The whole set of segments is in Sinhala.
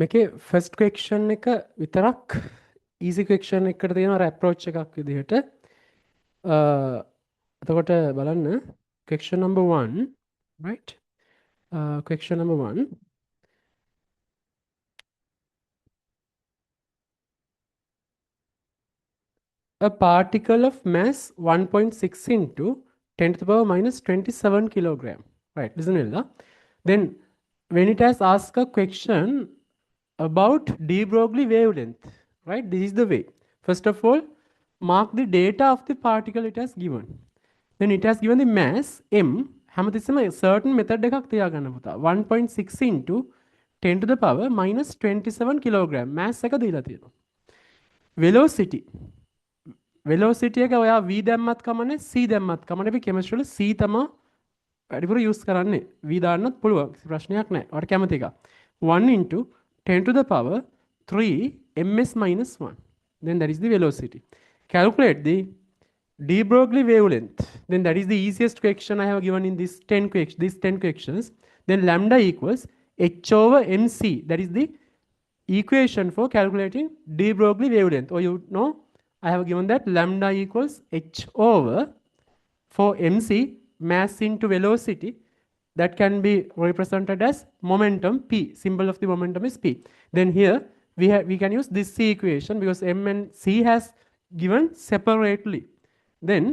මේකේ ෆස්ට් ක්වෙක්ෂන් එක විතරක් ඊසි ක්වෙක්ෂන් එකට තියෙන අර අප්‍රෝච් එකක් විදිහට එතකොට බලන්න ක්වෙක්ෂන් number 1 right question number 1 a particle of mass 1.6 into 10 to the power minus 27 kilogram right isn't it then when it has asked a question about de Broglie wavelength right this is the way first of all mark the data of the particle it has given then it has given the mass m හැමතිස්සෙම certain method එකක් තියාගන්න පුතා 1.6 into 10 to the power minus 27 kilogram mass එක දීලා තියෙනවා velocity velocity එක ඔයා v දැම්මත් කමන්නේ c දැම්මත් කමන්නේ අපි chemistry වල c තමයි වැඩිපුර use කරන්නේ v දාන්නත් පුළුවන් ප්‍රශ්නයක් නැහැ ඔයාලට කැමති එක 1 into 10 to the power 3 ms minus 1 then that is the velocity calculate the de Broglie wavelength then that is the easiest question I have given in this 10 questions then lambda equals h over mc that is the equation for calculating de Broglie wavelength or you know I have given that lambda equals h over for mc mass into velocity that can be represented as momentum p symbol of the momentum is p then here we can use this c equation because m and c has given separately then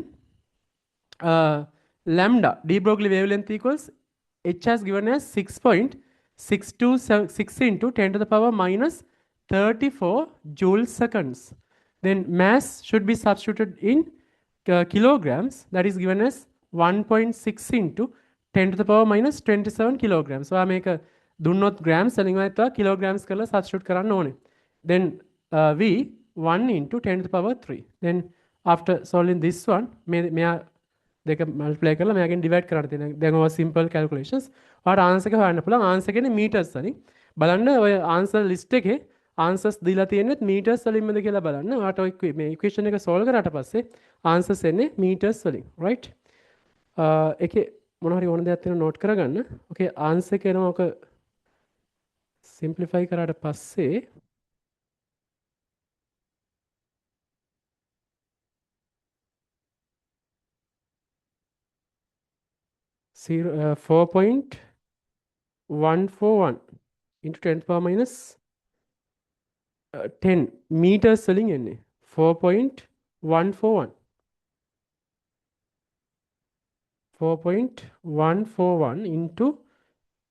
lambda de Broglie wavelength equals h has given as 6.626 into 10 to the power minus 34 joule seconds then mass should be substituted in kilograms that is given as 1.6 into 10 to the power minus 27 kilograms so I make a දුන්නොත් grams වලින් වයිත්වා kilograms කරලා substitute කරන්න ඕනේ then v 1 into 10 to the power 3 then after solving this one මෙයා දෙක multiply කරලා මෙයාගෙන් divide කරන්න තියෙනවා දැන් ඔය simple calculations ඔයාලට answer එක හොයන්න පුළුවන් answer කියන්නේ meters වලින් බලන්න ඔය answer list එකේ answers දීලා තියෙන්නේ meters වලින්මද කියලා බලන්න ඔයාලට ඔය මේ equation එක solve කරාට පස්සේ answers එන්නේ meters වලින් right ඒකේ මොන හරි ඕන දෙයක් තියෙනවා note කරගන්න okay answer එක එනවා ඔක simplify කරාට පස්සේ 4.141 into 10 to the power minus 10 meters වලින් එන්නේ 4.141 4.141 into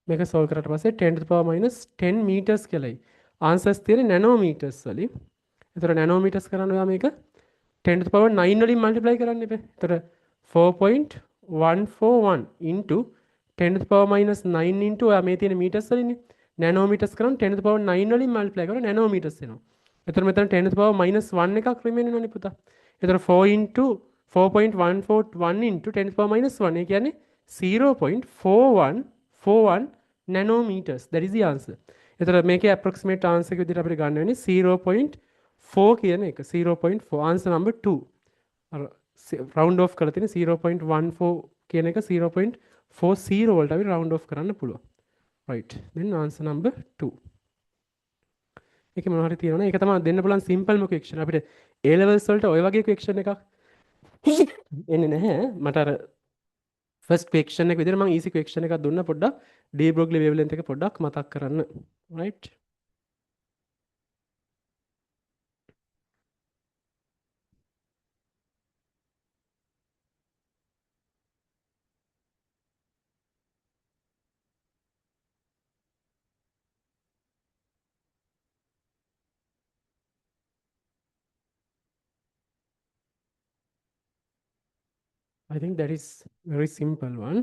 මේක solve කරාට පස්සේ 10 to the power minus 10 meters කියලායි answers තියෙන්නේ nanometers වලින් ඒතර nanometers කරන්න ඔයා මේක 10 to the power 9 වලින් multiply කරන්න එපා ඒතර 4.141 into 10 to the power minus 9 into ඔයා මේ තියෙන meters වලින්නේ nanometers කරන් 10 to the power 9 වලින් multiply කරලා nanometers එනවා. එතකොට මෙතන 10 to the power minus 1 එකක් remain වෙනවනේ පුතා. එතකොට 4 into 4.141 into 10 to the power minus 1 ඒ කියන්නේ 0.4141 nanometers. That is the answer. එතකොට මේකේ approximate answer එක විදිහට අපිට ගන්න වෙන්නේ 0.4 කියන එක. 0.4 answer number 2. අර round off කරලා තියෙන 0.14 කියන එක 0.40 වලට අපි round off කරන්න පුළුවන්. right then answer number 2 ඒකේ මොනවා හරි තියෙනවනේ ඒක තමයි දෙන්න පුළුවන් simple ම question අපිට A levels වලට ඔය වගේ question එකක් එන්නේ නැහැ මට අර first question එක විදිහට මම easy question එකක් දුන්නා පොඩ්ඩක් de Broglie wavelength එක පොඩ්ඩක් මතක් කරන්න right I think that is very simple one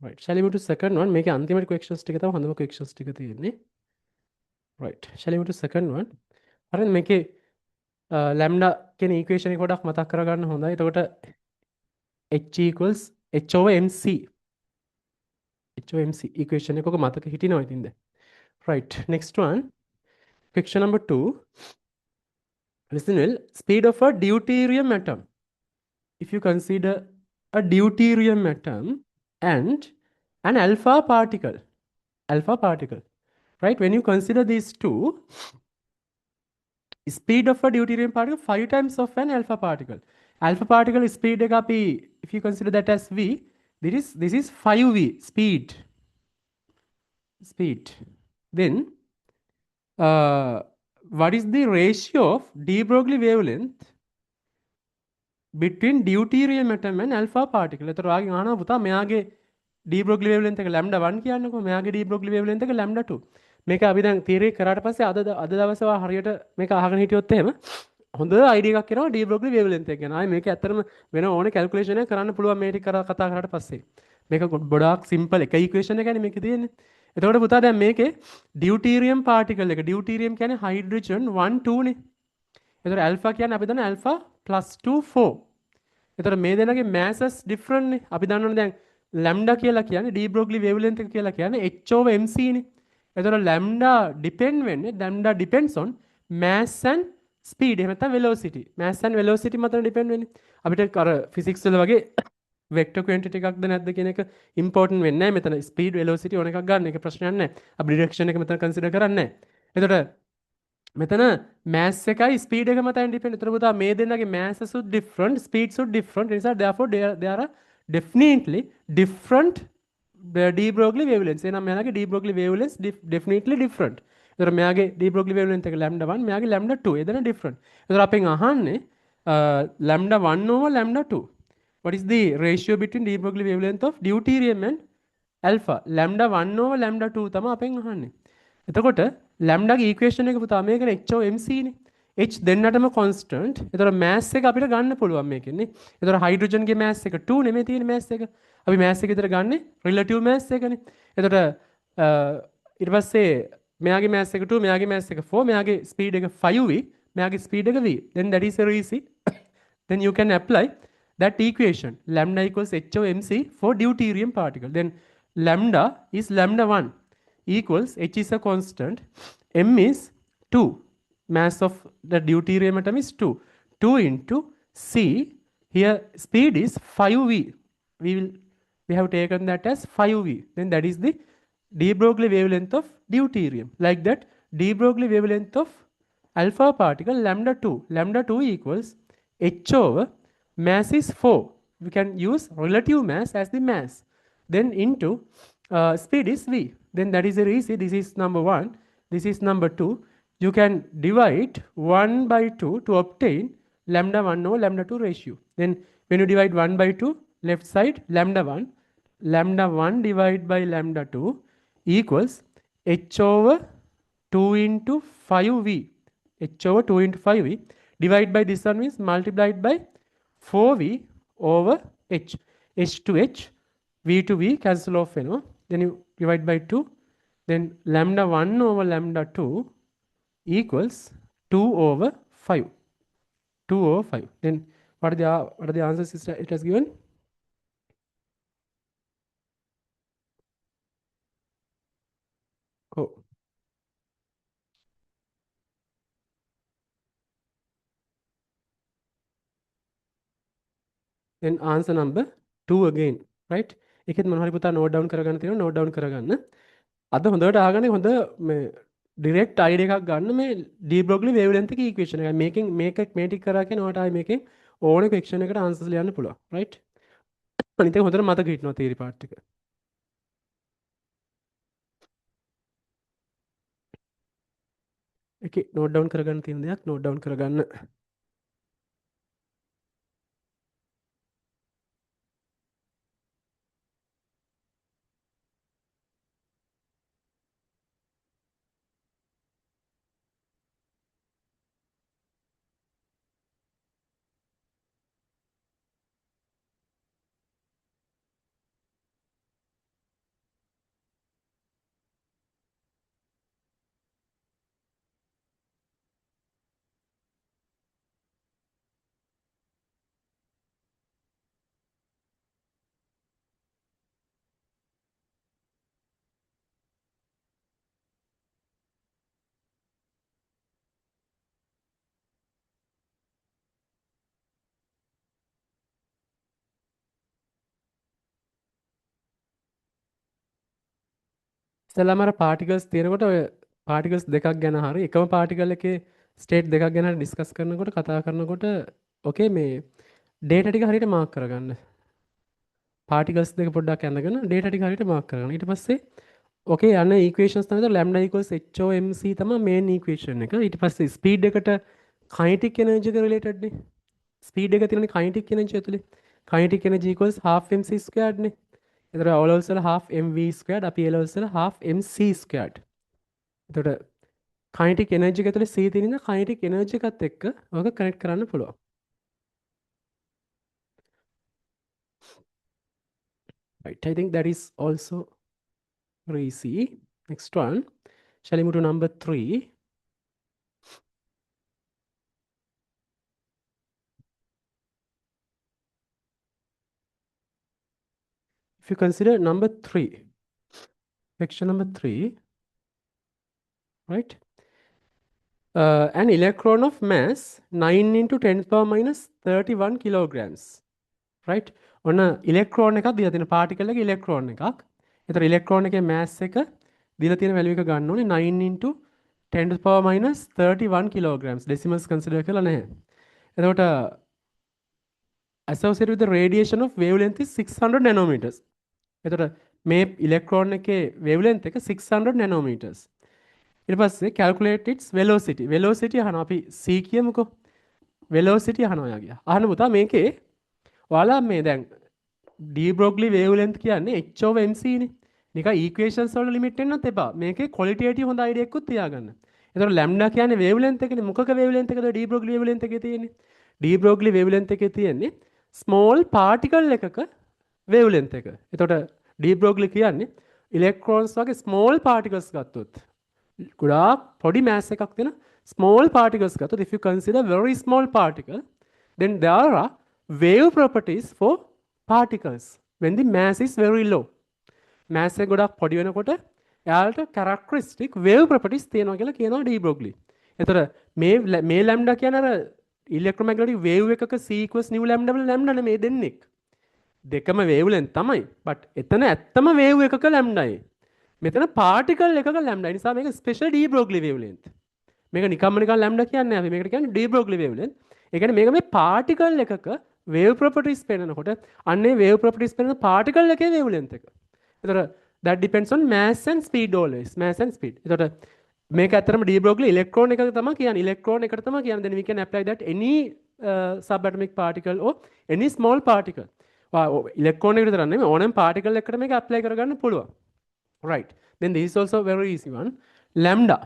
right shall we move to second one මේකේ අන්තිමට questions ටික තමයි හොඳම questions ටික තියෙන්නේ right shall we move to second one හරිද මේකේ lambda කියන equation එක පොඩ්ඩක් මතක් කරගන්න හොඳයි එතකොට h equals h over mc h over mc equation එකක මතක හිටිනවා ඉතින්ද right next one question number 2 listen well speed of a deuterium atom if you consider a deuterium atom and an alpha particle alpha particle, right? When you consider these two, speed of a deuterium particle 5 times of an alpha particle. Alpha particle speed එක අපි, if you consider that as v, this is 5v speed. Then what is the ratio of de Broglie wavelength between deuterium atom and alpha particle? එතකොට ඔයාගෙන් අහනවා පුතා මෙයාගේ de Broglie wavelength එක lambda 1 කියන්නකෝ, මෙයාගේ de Broglie wavelength එක lambda 2. මේක අපි දැන් theory කරාට පස්සේ අද දවසේ ඔයා හරියට මේක අහගෙන හිටියොත් එහෙම හොඳ idea එකක් එනවා de Broglie wavelength එක ගැන. ආයේ මේක ඇත්තටම වෙන ඕනේ calculation එකක් කරන්න පුළුවන් මේ ටික කතා කරාට පස්සේ. මේක ගොඩාක් simple එක equation එකනේ මේකේ තියෙන්නේ. එතකොට පුතා දැන් මේකේ deuterium particle එක, deuterium කියන්නේ hydrogen 1 2 නේ. එතකොට alpha කියන්නේ අපි දන්න alpha +2 4. එතකොට මේ දෙනගේ masses different නේ. අපි දන්නවනේ දැන් lambda කියලා කියන්නේ de Broglie wavelength එක කියලා කියන්නේ h/mc නේ. එතකොට lambda depend වෙන්නේ, lambda depends on mass and speed. එහෙම නැත්නම් velocity. mass and velocity මතන depend වෙන්නේ. අපිට අර physics වල වගේ vector quantity එකක්ද නැද්ද කියන එක important වෙන්නේ නැහැ. මෙතන speed velocity ඕන එකක් ගන්න. ඒක ප්‍රශ්නයක් නැහැ. අපි direction එක මෙතන consider කරන්නේ නැහැ. එතකොට මෙතන mass එකයි speed එක මතයි depend. එතන පුතා මේ දෙන්නගේ masses උත් different, speeds උත් different. ඒ නිසා therefore they are definitely different de Broglie wavelengths. එහෙනම් මෙයාගේ de Broglie wavelengths definitely different. එතන මෙයාගේ de Broglie wavelength එක lambda 1, මෙයාගේ lambda 2. ඒ දෙන different. එතන අපෙන් අහන්නේ lambda 1 over lambda 2. What is the ratio between de Broglie wavelength of deuterium and alpha? lambda 1 over lambda 2 තමයි අපෙන් අහන්නේ. එතකොට ලැම්ඩාගේ ඉක්වේෂන් එක පුතා මේකනේ h/mc නේ. h දෙන්නටම constant. එතකොට mass එක අපිට ගන්න පුළුවන් මේකෙන්නේ. එතකොට hydrogen ගේ mass එක 2 නෙමෙයි තියෙන්නේ mass එක. අපි mass එක විතර ගන්නෙ relative mass එකනේ. එතකොට ඊට පස්සේ මෙයාගේ mass එක 2, මෙයාගේ mass එක 4, මෙයාගේ speed එක 5v, මෙයාගේ speed එක v. Then that is very easy. Then you can apply that equation. Lambda equals h/mc for deuterium particle. Then lambda is lambda 1 equals h is a constant, m is 2, mass of the deuterium atom is 2, 2 into c, here speed is 5v, we have taken that as 5v, then that is the de Broglie wavelength of deuterium. Like that, de Broglie wavelength of alpha particle lambda 2 equals h over mass is 4, we can use relative mass as the mass, then into speed is v, then that is very easy. This is number 1, this is number 2. You can divide 1 by 2 to obtain lambda 1 over lambda 2 ratio. Then when you divide 1 by 2, left side lambda 1 divided by lambda 2 equals h over 2 into 5v, h over 2 into 5v, divided by this one means multiplied by 4v over h, h to h, v to v cancel off, you know. Then you divide by 2, then lambda 1 over lambda 2 equals 2 over 5. 2 over 5. Then what are the answers it has given? Oh. Then answer number 2 again, right? එකෙත් මොනවා හරි පුතා note down කරගන්න තියෙනවා, note down කරගන්න. අද හොඳට අහගන්න, හොඳ මේ direct idea එකක් ගන්න මේ de Broglie wavelength එකේ equation එක. මේකෙන් මේක මේ ටික කරා කියන ඔයාලට ආයේ මේකෙන් ඕන question එකට answers ලියන්න පුළුවන්, right? අනිත් එක හොඳට මතක හිටිනවා theory part එක. එකේ note down කරගන්න තියෙන දෙයක් note down කරගන්න. ඉතලාම අර පාටිකල්ස් තියෙනකොට ඔය පාටිකල්ස් දෙකක් ගැන හරි එකම පාටිකල් එකේ ස්ටේට් දෙකක් ගැන හරි ඩිස්කස් කරනකොට කතා කරනකොට ඕකේ මේ ඩේටා ටික හරියට මාක් කරගන්න. පාටිකල්ස් දෙක පොඩ්ඩක් ඇඳගෙන ඩේටා ටික හරියට මාක් කරගන්න. ඊට පස්සේ ඕකේ යන ඉක්වේෂන්ස් තමයි lambda equals HOMC තමයි මේන් ඉක්වේෂන් එක. ඊට පස්සේ ස්පීඩ් එකට kinetic energy එක related නේ. ස්පීඩ් එක තියෙනනේ kinetic energy ඇතුලේ. kinetic energy equals half mc squared නේ. එතකොට O levels වල half mv squared අපි A levels වල half mc squared. එතකොට kinetic energy එක ඇතුලේ c තියෙන නිසා kinetic energy එකත් එක්ක ඔක කනෙක්ට් කරන්න පුළුවන්. Right, I think that is also very easy. Next one, shall we move to number 3? If you consider number 3, section number 3, right? An electron of mass 9 into 10 to the power minus 31 kilograms, right? On a electron එකක් දීලා තියෙන particle එකේ electron එකක්. ඒතර electron එකේ mass එක දීලා තියෙන value එක ගන්න ඕනේ 9 into 10 to the power minus 31 kilograms. Decimals consider කරලා නැහැ. එතකොට associated with the radiation of wavelength is 600 nanometers. එතකොට මේ electron එකේ wavelength එක 600 nanometers. ඊට පස්සේ calculate its velocity. velocity අහනවා අපි c කියමුකෝ. velocity අහනවා යාගියා. අහන්න පුතා මේකේ ඔයාලා මේ දැන් d Broglie wavelength කියන්නේ h over mc නේ. නිකන් equations වල limit වෙන්නත් එපා. මේකේ qualitative හොඳ idea එකකුත් තියාගන්න. එතකොට lambda කියන්නේ wavelength එකනේ. මොකක wavelength එකද d Broglie wavelength එකේ තියෙන්නේ? d Broglie wavelength එකේ තියෙන්නේ small particle එකක wavelength එක. එතකොට d Broglie කියන්නේ electrons වගේ small particles ගත්තොත් ගොඩාක් පොඩි mass එකක් තියෙන small particles ගත්තොත් if you consider very small particle then there are wave properties for particles when the mass is very low. mass එක ගොඩක් පොඩි වෙනකොට එයාලට characteristic wave properties තියෙනවා කියලා කියනවා de Broglie. එතකොට මේ lambda කියන්නේ අර electromagnetic wave එකක c equals new lambda වල lambda නෙමෙයි දෙන්නෙක්. දෙකම wavelength තමයි. but එතන ඇත්තම wave එකක lambda යි. මෙතන particle එකක lambda. ඒ නිසා මේක special de Broglie wavelength. මේක නිකම්ම නිකන් lambda කියන්නේ නැහැ. මේකට කියන්නේ de Broglie wavelength. ඒ කියන්නේ මේක මේ particle එකක wave properties පෙන්නනකොට අන්නේ wave properties පෙන්නන particle එකේ wavelength එක. එතකොට that depends on mass and speed always. mass and speed. එතකොට මේක ඇත්තටම de Broglie electron එකක තමයි කියන්නේ. electron එකට තමයි කියන්නේ. then we can apply that any subatomic particle or any small particle. electron එකට විතරක් නෙමෙයි ඕනෑම particle එකකට මේක apply කරගන්න පුළුවන්. Right. Then this is also a very easy one. Lambda.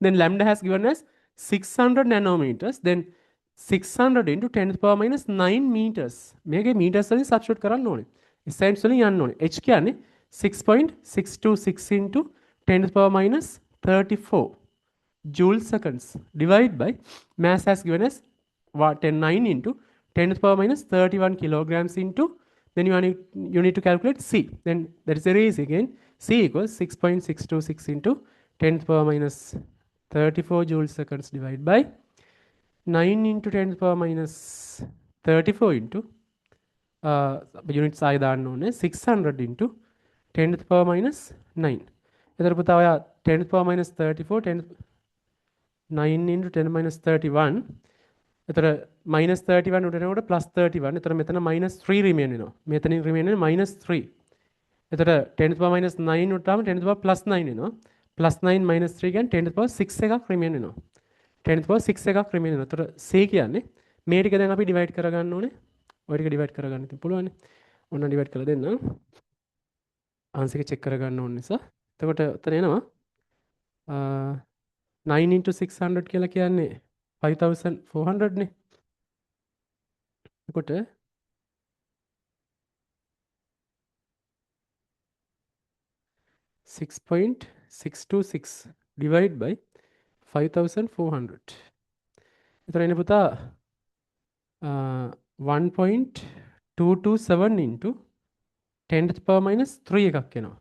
Then lambda has given us 600 nanometers. Then 600 into 10 to the power minus 9 meters. මේකේ meters වලින් substitute කරන්න ඕනේ. Essentially වලින් යන්න ඕනේ. H කියන්නේ 6.626 into 10 to the power minus 34 joule seconds divided by mass has given us 9 into 10 to the power minus 31 kilograms into then you need to calculate C. Then that is very easy again. C equals 6.626 into 10 to the power minus 34 joule seconds divided by 9 into 10 to the power minus 34 into units දාන්න ඕනේ 600 into 10 to the power minus 9. එතකොට පුතා ඔයා 10 to the power minus 34 9 into 10 minus 31 එතකොට minus 31 උඩ එනකොට plus 31. එතකොට මෙතන minus 3 remain වෙනවා. මෙතනින් remain වෙන්නේ minus 3. එතකොට 10 to the power minus 9 උඩ තාම 10 to the power plus 9 වෙනවා. plus 9 minus 3 කියන්නේ 10 to the power 6 එකක් remain වෙනවා. 10 to the power 6 එකක් remain වෙනවා. එතකොට c කියන්නේ මේ ටික දැන් අපි divide කරගන්න ඕනේ. ඔය ටික divide කරගන්න ඉතින් පුළුවන් නේ. ඔන්න divide කරලා දෙන්න. answer එක check කරගන්න ඕන නිසා. එතකොට උත්තර එනවා 9 into 600 කියලා කියන්නේ 5400 නේ. එතකොට 6.626 divided by 5400. එතකොට එන්නේ පුතා 1.227 into 10 to the power minus 3 එකක් එනවා.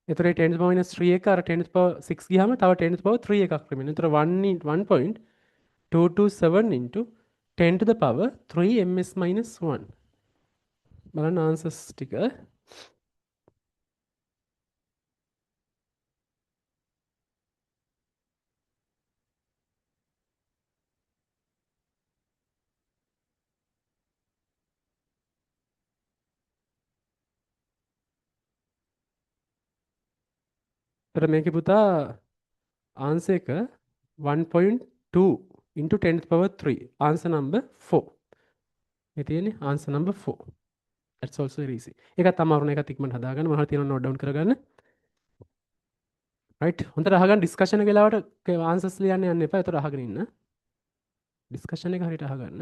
එතකොට 10 to the power minus 3 එක අර 10 to the power 6 ගියාම තව 10 to the power 3 එකක් remain. එතකොට 1.227 into 10 to the power 3 ms minus 1. බලන්න answers ටික. තර මේක පුතා ආන්සර් එක 1.2 into 10 to the power 3. Answer number 4. මේ තියෙන්නේ answer number 4. That's also very easy. ඒකත් අමාරු නෑ. ඒකත් ඉක්මනට හදාගන්න. මොනවද තියෙනවද note down කරගන්න. right. හොඳට අහගන්න discussion එක වෙලාවට answers ලියන්න යන්න එපා. ඒතර අහගෙන ඉන්න. discussion එක හරියට අහගන්න.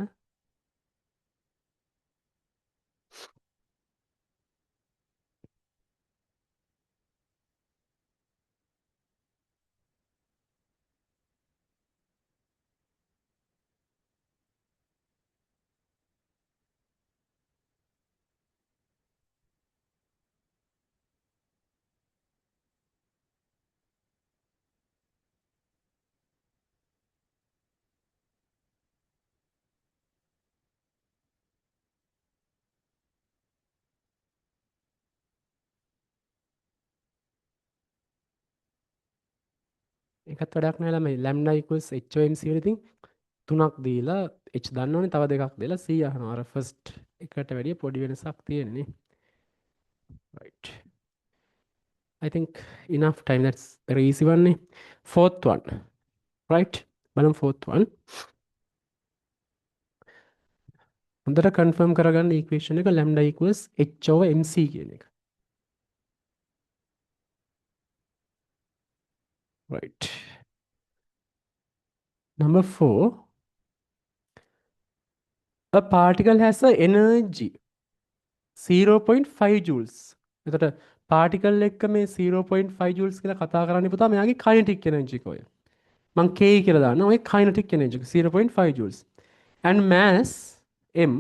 ඒකත් වැඩක් නෑ ළමයි. lambda equals HOMC වල ඉතින් 3ක් දීලා h දන්නවනේ තව දෙකක් දීලා c අහනවා. අර first එකට වැඩිය පොඩි වෙනසක් තියෙන්නේ. right. I think enough time. That's very easy one. Fourth one. Right. බලමු fourth one. හොඳට confirm කරගන්න equation එක lambda equals h over mc කියන එක. right. Number 4. A particle has a energy 0.5 joules. එතකොට particle එක මේ 0.5 joules කියලා කතා කරන්නේ පුතා මෙයාගේ kinetic energy එක ඔය. මං K කියලා දාන්න. ඔය kinetic energy එක 0.5 joules. And mass m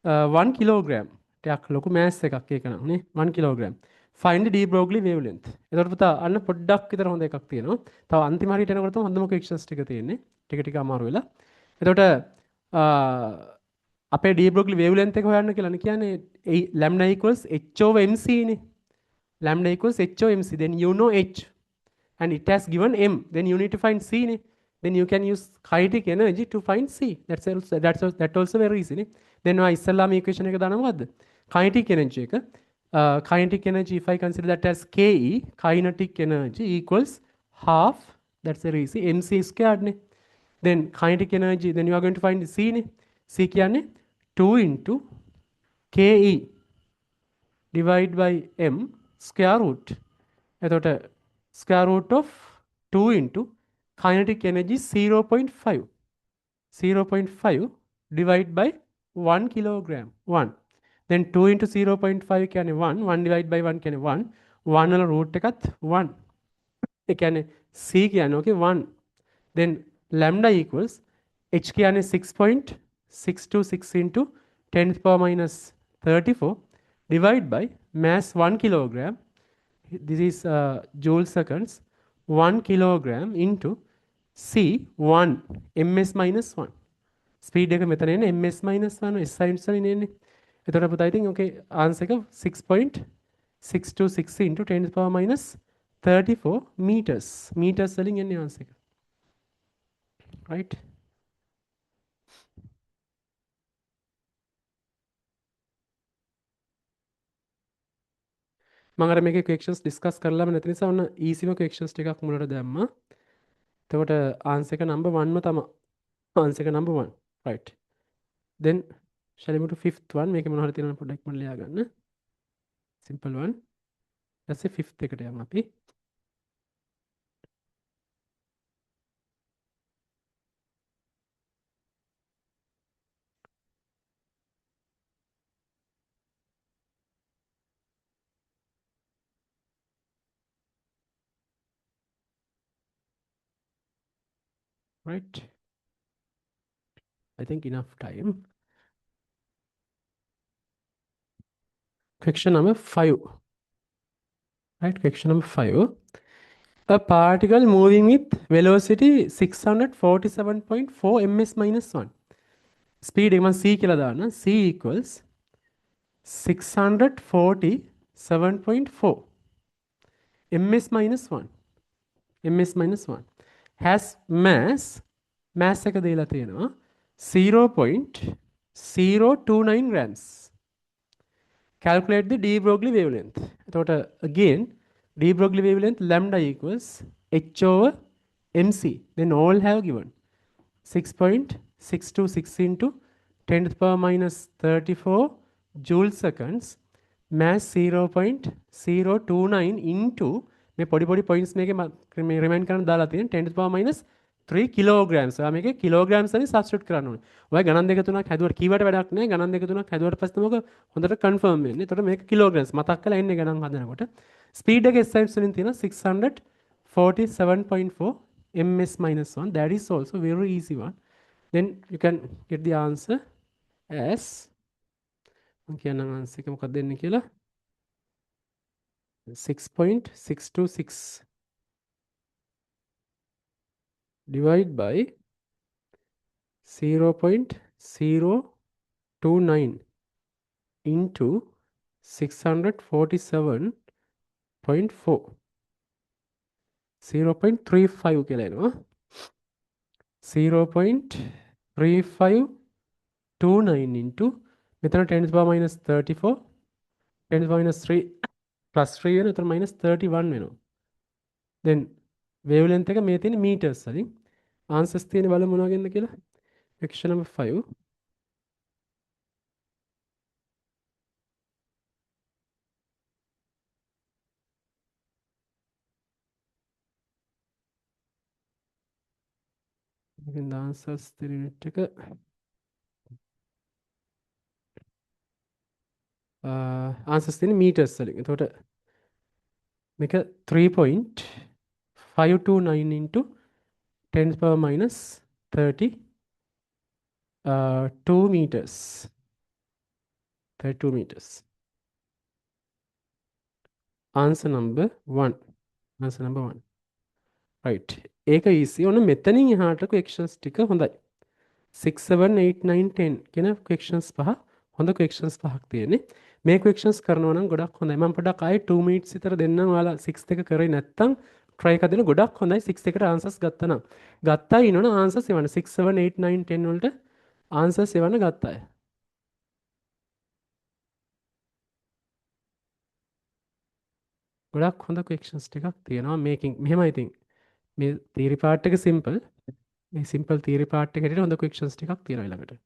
1 kilogram. ටයක් ලොකු mass එකක් ඒක නනේ 1 kilogram. Find the de Broglie wavelength. එතකොට පුතා අන්න පොඩ්ඩක් විතර හොඳ එකක් තියෙනවා. තව අන්තිම හරියට එනකොට තමයි හොඳම questions ටික තියෙන්නේ. ටික ටික අමාරු වෙලා. එතකොට අපේ de Broglie wavelength එක හොයන්න කියලානේ කියන්නේ lambda equals h over mc නේ. Lambda equals h over mc. Then you know h and it has given m. Then you need to find c නේ. Then you can use kinetic energy to find c. That also very easy නේ. Then ඔය ඉස්සල්ලාම equation එක දානවා මොකද්ද? Kinetic energy එක. Kinetic energy, if I consider that as Ke, kinetic energy equals half, that's very easy, mc squared. Then kinetic energy, then you are going to find C. C කියන්නේ 2 into Ke divided by m square root. එතකොට square root of 2 into kinetic energy 0.5. 0.5 divided by 1 kilogram. 1. Then 2 into 0.5 කියන්නේ 1. 1 divided by 1 කියන්නේ 1. 1 වල root එකත් 1. ඒ කියන්නේ C කියන්නේ okay 1. Then lambda equals h කියන්නේ 6.626 into 10 to the power minus 34 divided by mass 1 kilogram. This is joule seconds. 1 kilogram into C 1 ms minus 1. Speed එක මෙතන එන්නේ ms minus 1 s signs වලින් එන්නේ. එතකොට පුතා ඉතින් okay answer එක 6.626 into 10 to the power minus 34 meters. Meters වලින් එන්නේ answer එක. Right? මම අර මේකේ questions discuss කරලාම නැති නිසා ඔන්න easyම questions ටිකක් මුලට දැම්මා. එතකොට answer එක number 1ම තමයි. answer එක number 1. Right. Then shall we move to fifth one? මේකේ මොනවද තියෙනවද පොඩ්ඩක් මම ලියා ගන්න. Simple one. That's a fifth එකට යමු අපි. Right. I think enough time. Question number 5. Right, question number 5. A particle moving with velocity 647.4 ms minus 1. Speed එක මම c කියලා දාන්න. c equals 647.4 ms minus 1. ms minus 1 has mass එක දීලා තියෙනවා 0.029 grams. Calculate the de Broglie wavelength. එතකොට again de Broglie wavelength lambda equals h over mc. Then all have given 6.626 into 10 to the power minus 34 joule seconds, mass 0.029 into මේ පොඩි points මේකේ මේ remind කරන්න දාලා තියෙන 10 to the power minus 3 kilograms. ඔයා මේකේ kilograms වලින් substitute කරන්න ඕනේ. ඔයා ගණන් දෙක තුනක් හැදුවට කීවට වැඩක් නැහැ. ගණන් දෙක තුනක් හැදුවට පස්සේ මොකද හොඳට confirm වෙන්නේ. එතකොට මේක kilograms මතක් කරලා එන්නේ ගණන් හදනකොට. speed එක SI වලින් තියෙන 647.4 ms minus 1. That is also very easy one. Then you can get the answer as මම කියන්නම් answer එක මොකක්ද දෙන්නේ කියලා 6.626 divide by 0.029 into 647.4 0.35 කියලා එනවා 0.3529 into මෙතන 10 to the power minus 34 10 to the power minus 3 plus 3 වෙන එතන minus 31 වෙනවා then wavelength එක මේ තියෙන meters වලින් answers තියෙන බලමු මොනවා ගෙන්ද කියලා question number 5 again the answers තියෙන unit එක answers තියෙන meters වලින් එතකොට මේක 3.529 into 10 to the power minus 2 meters 32 meters answer number 1 answer number 1 right ඒක easy ඔන්න මෙතනින් එහාට questions ටික හොඳයි 6 7 8 9 10 කියන questions පහ හොඳ questions පහක් තියෙන්නේ මේ questions කරනවා නම් ගොඩක් හොඳයි මම පොඩක් ආයේ 2 minutes විතර දෙන්නම් ඔයාලා 6 එක කරේ නැත්තම් try එක දෙන්න ගොඩක් හොඳයි 6 එකට answers ගත්තා නම් ගත්තා ඉන්නවනේ answers එවන්න 6 7 8 9 10 වලට answers එවන්න ගත්තා ගොඩක් හොඳ questions ටිකක් තියෙනවා මේකින් මෙහෙමයි ඉතින් මේ theory part එක simple මේ simple theory part එක හැටියට හොඳ questions ටිකක් තියෙනවා ඊළඟට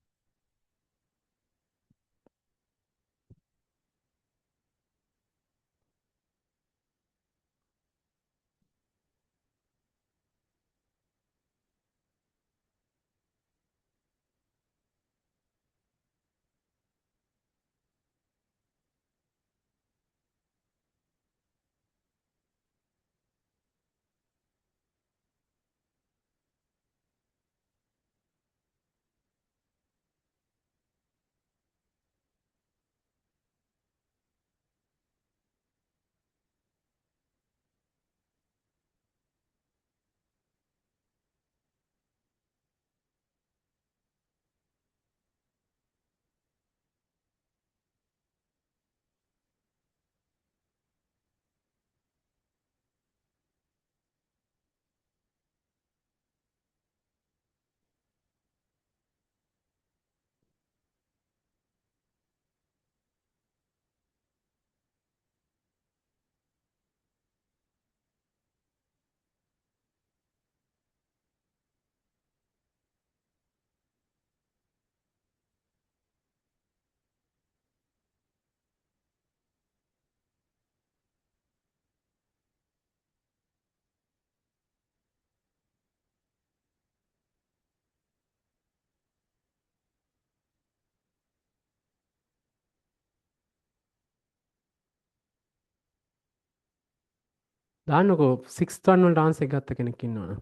දාන්නකෝ 6th one වලට answer එක ගත්ත කෙනෙක් ඉන්නවනේ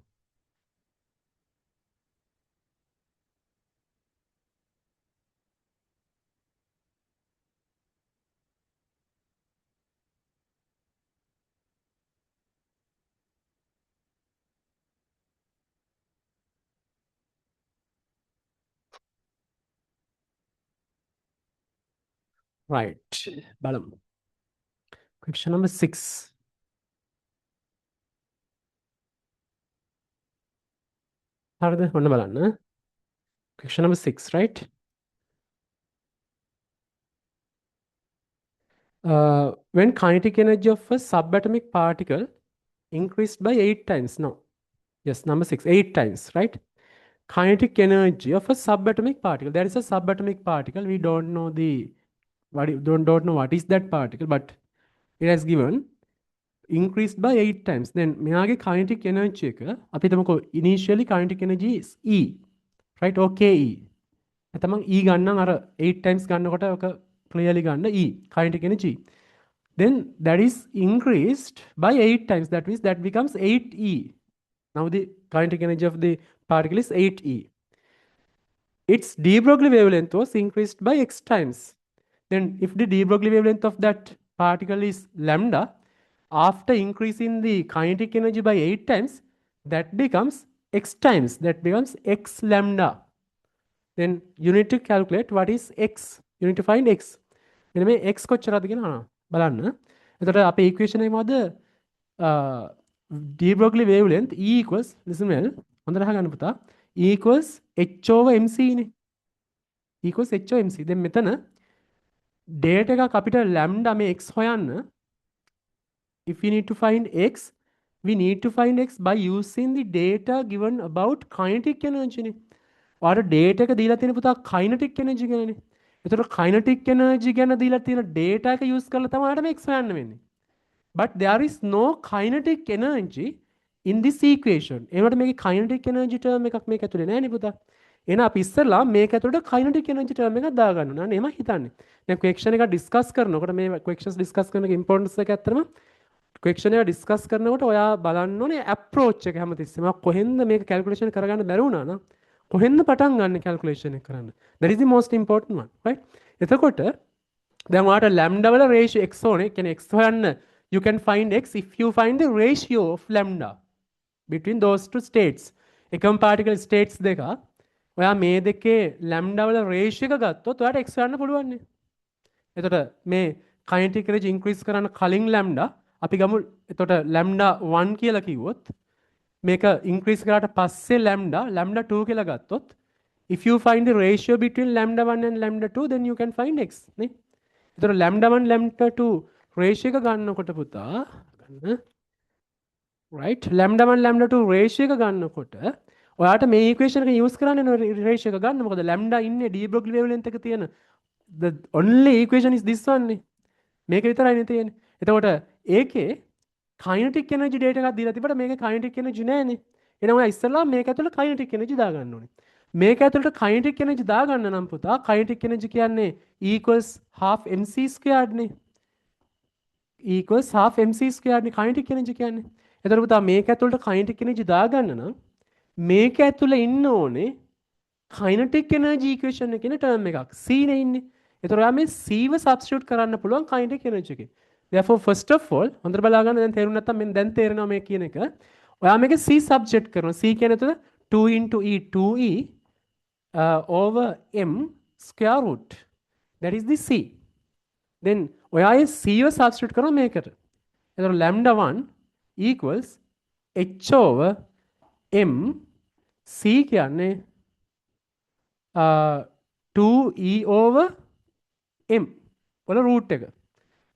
right බලමු question number 6 හරිද ඔන්න බලන්න question number 6 right when kinetic energy of a subatomic particle increased by 8 times. No. Yes, number 6, 8 times, right? Kinetic energy of a subatomic particle. There is a subatomic particle. We don't know the don't know what is that particle, but it has given increased by 8 times. Then මෙයාගේ kinetic energy එක අපි හිතමුකෝ initially kinetic energy is E, right? Okay, E. නැත්නම් E ගන්නම් අර 8 times ගන්නකොට ඔක clearly ගන්න E kinetic energy. Then that is increased by 8 times. That means that becomes 8E. Now the kinetic energy of the particle is 8E. Its de Broglie wavelength was increased by x times. Then if the de Broglie wavelength of that particle is lambda, after increasing the kinetic energy by 8 times, that becomes x times. That becomes x lambda. Then you need to calculate what is x. You need to find x. මෙන්න මේ x කොච්චරද කියන බලන්න. එතකොට අපේ equation එක මොකද? de Broglie wavelength E equals, listen well, හොඳට අහගන්න පුතා. E equals h over mc නේ. E equals h over mc. දැන් මෙතන data එකක් අපිට lambda මේ x හොයන්න. If we need to find x, we need to find x by using the data given about kinetic energy නේ. ඔයාලට data එක දීලා තියෙන පුතා kinetic energy ගැනනේ. එතකොට kinetic energy ගැන දීලා තියෙන data එක use කරලා තමයි ඔයාලට මේ x හොයන්න වෙන්නේ. But there is no kinetic energy in this equation. ඒකට මේකේ kinetic energy term එකක් මේක ඇතුලේ නැහැ නේ පුතා. එහෙනම් අපි ඉස්සෙල්ලා මේක ඇතුලට kinetic energy term එකක් දාගන්න ඕනේ. අනේ එහෙම හිතන්නේ. දැන් question එක discuss කරනකොට මේ questions discuss කරන එක importance එක ඇත්තටම question එක discuss කරනකොට ඔයා බලන්න ඕනේ approach එක හැමතිස්සෙම. කොහෙන්ද මේක calculation කරගන්න බැරි වුණා නම් කොහෙන්ද පටන් ගන්න calculation එක කරන්න. That is the most important one, right? එතකොට දැන් ඔයාට lambda වල ratio x ඕනේ. කියන්නේ x හොයන්න you can find x if you find the ratio of lambda between those two states. එකම particle states දෙක ඔයා මේ දෙකේ lambda වල ratio එක ගත්තොත් ඔයාට x ගන්න පුළුවන් නේ. එතකොට මේ kinetic energy increase කරන්න කලින් lambda අපි ගමු එතකොට lambda 1 කියලා කිව්වොත් මේක increase කරාට පස්සේ lambda 2 කියලා ගත්තොත් if you find the ratio between lambda 1 and lambda 2 then you can find x නේ. එතකොට lambda 1 lambda 2 ratio එක ගන්නකොට පුතා ගන්න right lambda 1 lambda 2 ratio එක ගන්නකොට ඔයාට මේ equation එක use කරන්න ඕන ratio එක ගන්න. මොකද lambda ඉන්නේ de Broglie wavelength එක තියෙන the only equation is this one නේ. මේක විතරයි නේ තියෙන්නේ. එතකොට ඒකේ kinetic energy data එකක් දීලා තිබ්බට මේකේ kinetic energy නෑනේ. එහෙනම් ඔයා ඉස්සෙල්ලා මේක ඇතුළේ kinetic energy දාගන්න ඕනේ. මේක ඇතුළට kinetic energy දාගන්න නම් පුතා kinetic energy කියන්නේ E equals half mc squared නේ. E equals half mc squared නේ kinetic energy කියන්නේ. එතකොට පුතා මේක ඇතුළට kinetic energy දාගන්න නම් මේක ඇතුළේ ඉන්න ඕනේ kinetic energy equation එකේ term එකක් c නේ ඉන්නේ. එතකොට ඔයා මේ c ව substitute කරන්න පුළුවන් kinetic energy එකේ. Therefore first of all හොඳට බලා ගන්න දැන් තේරුම් නැත්තම් මෙන්න දැන් තේරෙනවා මේ කියන එක. ඔයා මේක c subject කරනවා. c කියන්නේ එතකොට 2 into e 2e over m square root. That is the c. Then ඔයා ඒ c ව substitute කරනවා මේකට. එතකොට lambda 1 equals h over m c කියන්නේ 2e over m වල root එක.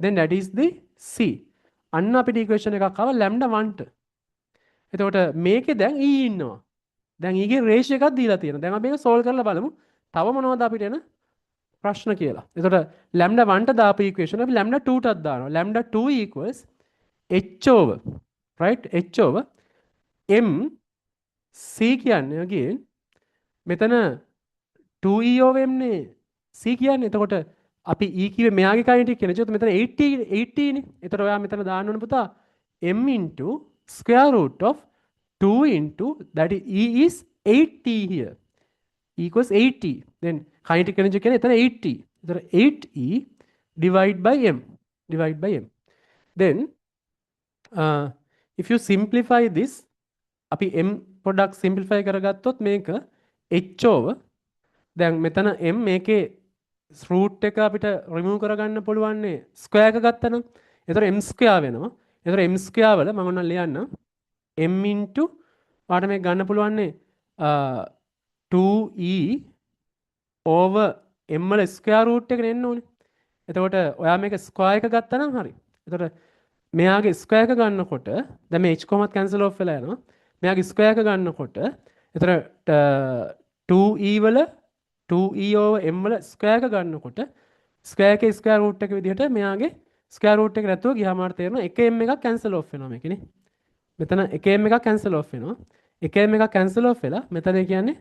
Then that is the c. අන්න අපිට equation එකක් ආවා lambda 1ට. එතකොට මේකේ දැන් e ඉන්නවා. දැන් e ගේ ratio එකක් දීලා තියෙනවා. දැන් අපි මේක solve කරලා බලමු. තව මොනවද අපිට එන ප්‍රශ්න කියලා. එතකොට lambda 1ට දාපු equation අපි lambda 2ටත් දානවා. lambda 2 equals h over right h over m c කියන්නේ again මෙතන 2e over m නේ c කියන්නේ. එතකොට අපි e කිව්වේ මෙයාගේ kinetic energy. එතකොට මෙතන 80 නේ. එතකොට ඔයා මෙතන දාන්න ඕනේ පුතා m into square root of 2 into that is e is 80 here. E equals 80. Then kinetic energy කියන්නේ එතන 80. එතකොට 8e divide by m. Then if you simplify this අපි m පොඩ්ඩක් simplify කරගත්තොත් මේක h over දැන් මෙතන m මේකේ root එක අපිට remove කරගන්න පුළුවන්නේ square එක ගත්තනම්. එතකොට m square වෙනවා. එතකොට m square වල මම ඔන්න ලියන්නම් m into ඔයාලට මේක ගන්න පුළුවන්නේ 2e over m වල square root එක එන්න ඕනේ. එතකොට ඔයා මේක ස්ක්වයර් එක ගත්තා නම් හරි. එතකොට මෙයාගේ ස්ක්වයර් එක ගන්නකොට දැන් මේ h කොමත් කැන්සල් ඔෆ් වෙලා යනවා. මෙයාගේ ස්ක්වයර් එක ගන්නකොට එතකොට 2e වල 2e over m වල ස්ක්වයර් එක ගන්නකොට ස්ක්වයර් එකේ ස්ක්වයර් රූට් එක විදිහට මෙයාගේ ස්ක්වයර් රූට් එක නැතුව ගියාම ආර තේරෙනවා එක m එකක් කැන්සල් ඔෆ් වෙනවා මේකනේ. මෙතන එක m එකක් කැන්සල් ඔෆ් වෙනවා. එක m එකක් කැන්සල් ඔෆ් වෙලා මෙතන කියන්නේ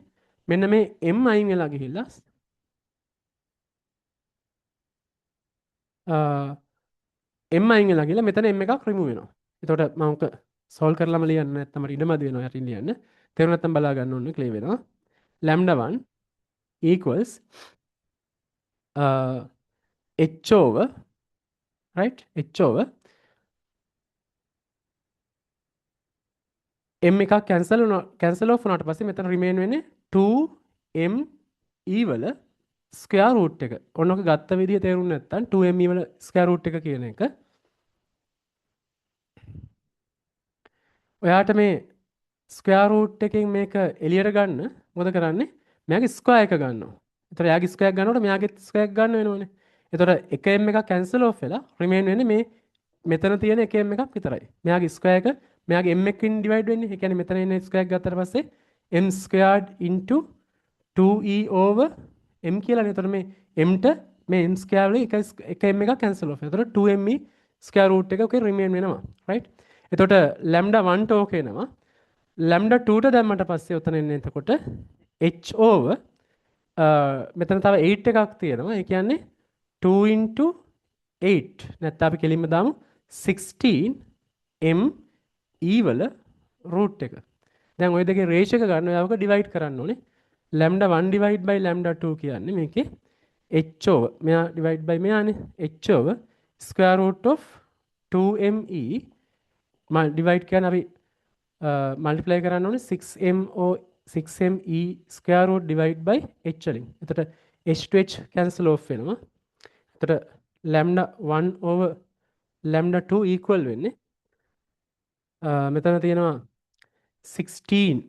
මෙන්න මේ m අයින් වෙලා ගිහිල්ලා m අයින් වෙලා ගිහිල්ලා මෙතන m එකක් රිමූව් වෙනවා. එතකොට මම ඔක සෝල්ව් කරලාම ලියන්න නැත්නම් මට ඉඩමදි වෙනවා යටින් ලියන්න. තේරුම් නැත්නම් බලා ගන්න ඕනේ ක්ලියර් වෙනවා. lambda 1 equals h over right h over m එකක් කැන්සල් ඔෆ් වුණාට පස්සේ මෙතන රිමේන් වෙන්නේ 2m e වල ස්ක්වයර් රූට් එක. ඔන්න ඔක ගත්ත විදිය තේරුම් නැත්නම් 2m e වල ස්ක්වයර් රූට් එක කියන එක. ඔයාට මේ ස්ක්වයර් රූට් එකෙන් මේක එළියට ගන්න මොකද කරන්නේ? මෙයාගේ ස්ක්වයර් එක ගන්නවා. එතකොට එයාගේ ස්ක්වයර් ගන්නකොට මෙයාගේ ස්ක්වයර් ගන්න වෙනවනේ. එතකොට එක m එකක් කැන්සල් ඔෆ් වෙලා රිමේන් වෙන්නේ මේ මෙතන තියෙන එක m එකක් විතරයි. මෙයාගේ ස්ක්වයර් එක මෙයාගේ m එකකින් ඩිවයිඩ් වෙන්නේ. ඒ කියන්නේ මෙතන ඉන්න ස්ක්වයර් ගත්තට පස්සේ m squared into 2e over m කියලානේ. එතකොට මේ m ට මේ m square වල එක m එකක් කැන්සල් ඔෆ්. එතකොට 2me square root එක ඔකේ රිමේන් වෙනවා. right? එතකොට lambda 1 ට ඕක එනවා. lambda 2 ට දැම්මට පස්සේ උතන එන්නේ එතකොට h over මෙතන තව 8 එකක් තියෙනවා. ඒ කියන්නේ 2 into 8 නැත්නම් අපි කෙලින්ම දාමු 16 m e වල root එක. දැන් ওই දෙකේ රේෂියෝ එක ගන්න ඔයාවක ඩිවයිඩ් කරන්න ඕනේ. lambda 1 divide by lambda 2 කියන්නේ මේකේ h over මෙයා divide by මෙයානේ h over square root of 2me divide කියන්නේ අපි multiply කරන්න ඕනේ 6me square root divide by h වලින්. එතකොට h to h cancel off වෙනවා. එතකොට lambda 1 over lambda 2 equal වෙන්නේ මෙතන තියෙනවා 16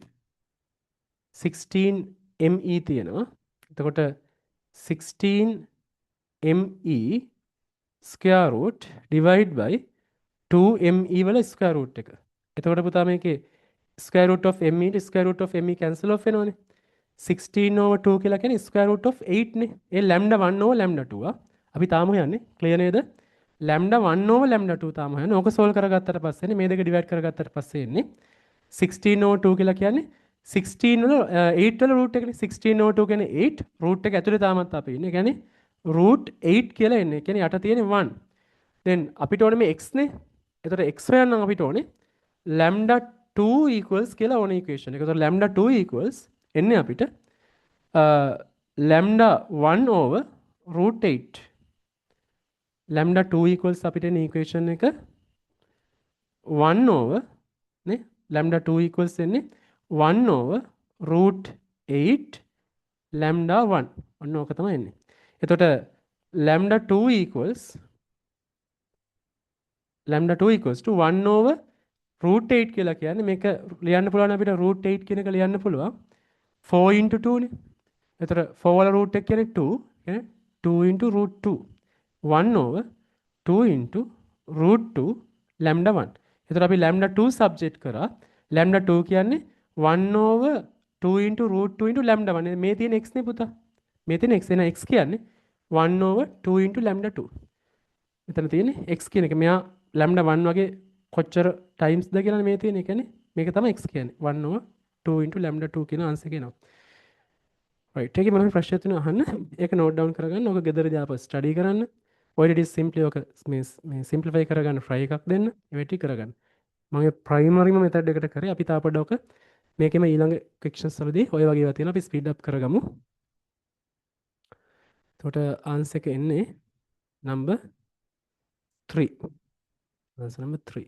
me තියෙනවා. එතකොට 16 me square root divide by 2me වල square root එක. එතකොට පුතා මේකේ square root of me ට square root of me cancel off වෙනවනේ. 16 over 2 කියලා කියන්නේ square root of 8 නේ. ඒ lambda 1 over lambda 2 අපි තාම හොයන්නේ. clear නේද? lambda 1 over lambda 2 තාම හොයන්නේ. ඕක solve කරගත්තට පස්සේ මේ දෙක divide කරගත්තට පස්සේ එන්නේ 16 over 2 කියලා කියන්නේ 16 වල 8 වල root එකනේ. 16 over 2 කියන්නේ 8 root එක ඇතුලේ තාමත් අපි ඉන්නේ. ඒ කියන්නේ root 8 කියලා එන්නේ. ඒ කියන්නේ යට තියෙන්නේ 1. then අපිට ඕනේ මේ x නේ. එතකොට x හොයන්න නම් අපිට ඕනේ lambda 2 equals කියලා ඕනේ equation එක. එතකොට lambda 2 equals එන්නේ අපිට lambda 1 over root 8. lambda 2 equals අපිට එන equation එක 1 over නේ lambda 2 equals එන්නේ 1 over root 8 lambda 1. ඔන්න ඕක තමයි එන්නේ. එතකොට lambda 2 equals lambda 2 equals to 1 over root 8 කියලා කියන්නේ මේක ලියන්න පුළුවන් අපිට root 8 කියන එක ලියන්න පුළුවන් 4 into 2 නේ. එතකොට 4 වල root එක කියන්නේ 2. කියන්නේ 2 into root 2. 1 over 2 into root 2 lambda 1. එතකොට අපි lambda 2 subject කරා. lambda 2 කියන්නේ 1 over 2 into root 2 into lambda 1. මේ තියෙන x නේ පුතා. මේ තියෙන x එන x කියන්නේ 1 over 2 into lambda 2. මෙතන තියෙන්නේ x කියන එක. මෙයා lambda 1 වගේ කොච්චර times ද කියලා මේ තියෙන. ඒ කියන්නේ මේක තමයි x කියන්නේ. 1 over 2 into lambda 2 කියන answer එක එනවා. right. ඒකේ මොනවද ප්‍රශ්න තියෙනවා අහන්න. ඒක note down කරගන්න. ඔක ගෙදරදී ආපහු study කරන්න. ඔය it is simply ඔක මේ simplify කරගන්න try එකක් දෙන්න. ඒ ටික කරගන්න. මම primary method එකට කරේ. අපි තාපඩ ඔක මේකෙම ඊළඟ questions වලදී ඔය වගේ ඒවා තියෙනවා. අපි speed up කරගමු. එතකොට answer එක එන්නේ number 3. Answer number 3.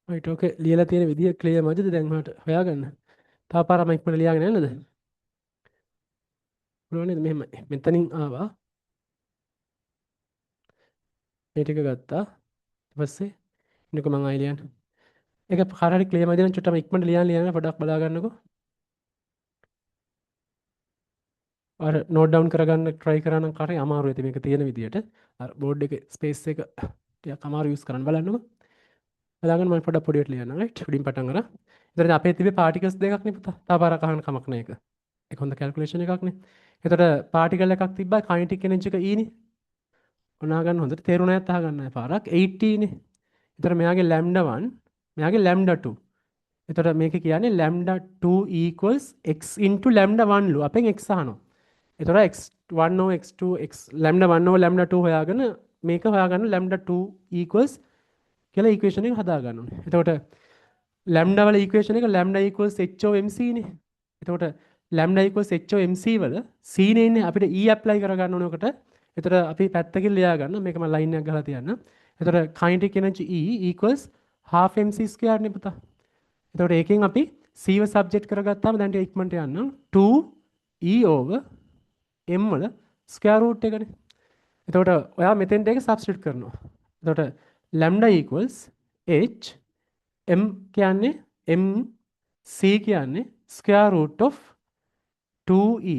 right okay ලියලා තියෙන විදිය ක්ලියර් මදිද දැන් මට හොයාගන්න තව පාරක් මම ඉක්මනට ලියාගෙන යන්නද පුළුවන් නේද මෙහෙමයි මෙතනින් ආවා මේ ටික ගත්තා ඊට පස්සේ ඉන්නකො මම ආයෙ ලියන්න ඒක කාට හරි ක්ලියර් මදිද නම් චුට්ටක් ඉක්මනට ලියන්න පොඩ්ඩක් බලා ගන්නකො අර නෝට් ඩවුන් කරගන්න try කරා නම් කාටරි අමාරු වෙති මේක තියෙන විදියට අර බෝඩ් එකේ ස්පේස් එක ටිකක් අමාරු යූස් කරන්න බලන්නකො බලාගන්න මම පොඩ්ඩක් පොඩියට ලියන්නම් right උඩින් පටන් අරන් ඉතින් අපේ තිබේ පාටිකල්ස් දෙකක් නේ පුතා තව පාරක් අහන්න කමක් නැහැ ඒක ඒක හොඳ කැල්කියුලේෂන් එකක් නේ එතකොට පාටිකල් එකක් තිබ්බා කයිනටික් එනර්ජි එක E නේ ඔන්න අහගන්න හොඳට තේරුණා නැත්නම් අහගන්න පාරක් 80 නේ එතකොට මෙයාගේ lambda 1 මෙයාගේ lambda 2 එතකොට මේක කියන්නේ lambda 2 equals x into lambda 1 ලු අපෙන් x අහනවා එතකොට x1 over x2 x lambda 1 over lambda 2 හොයාගෙන මේක හොයාගන්න lambda 2 equals කියලා ඉක්වේෂන් එක හදා ගන්න ඕනේ. එතකොට lambda වල ඉක්වේෂන් එක lambda equals h of mc නේ. එතකොට lambda equals h of mc වල c නේ ඉන්නේ අපිට e apply කර ගන්න ඕනේ ඔකට. එතකොට අපි පැත්තකින් ලියා ගන්න මේක මම ලයින් එකක් ගහලා තියන්න. එතකොට kinetic energy E equals half mc squared නේ පුතා. එතකොට ඒකෙන් අපි c ව සබ්ජෙක්ට් කරගත්තාම දැන් ටික ඉක්මනට යන්න 2 e over m වල ස්ක්වෙයාර් රූට් එකනේ. එතකොට ඔයා මෙතෙන්ට ඒක සබ්ස්ටිටියුට් කරනවා. එතකොට lambda equals h m කියන්නේ m c කියන්නේ square root of 2e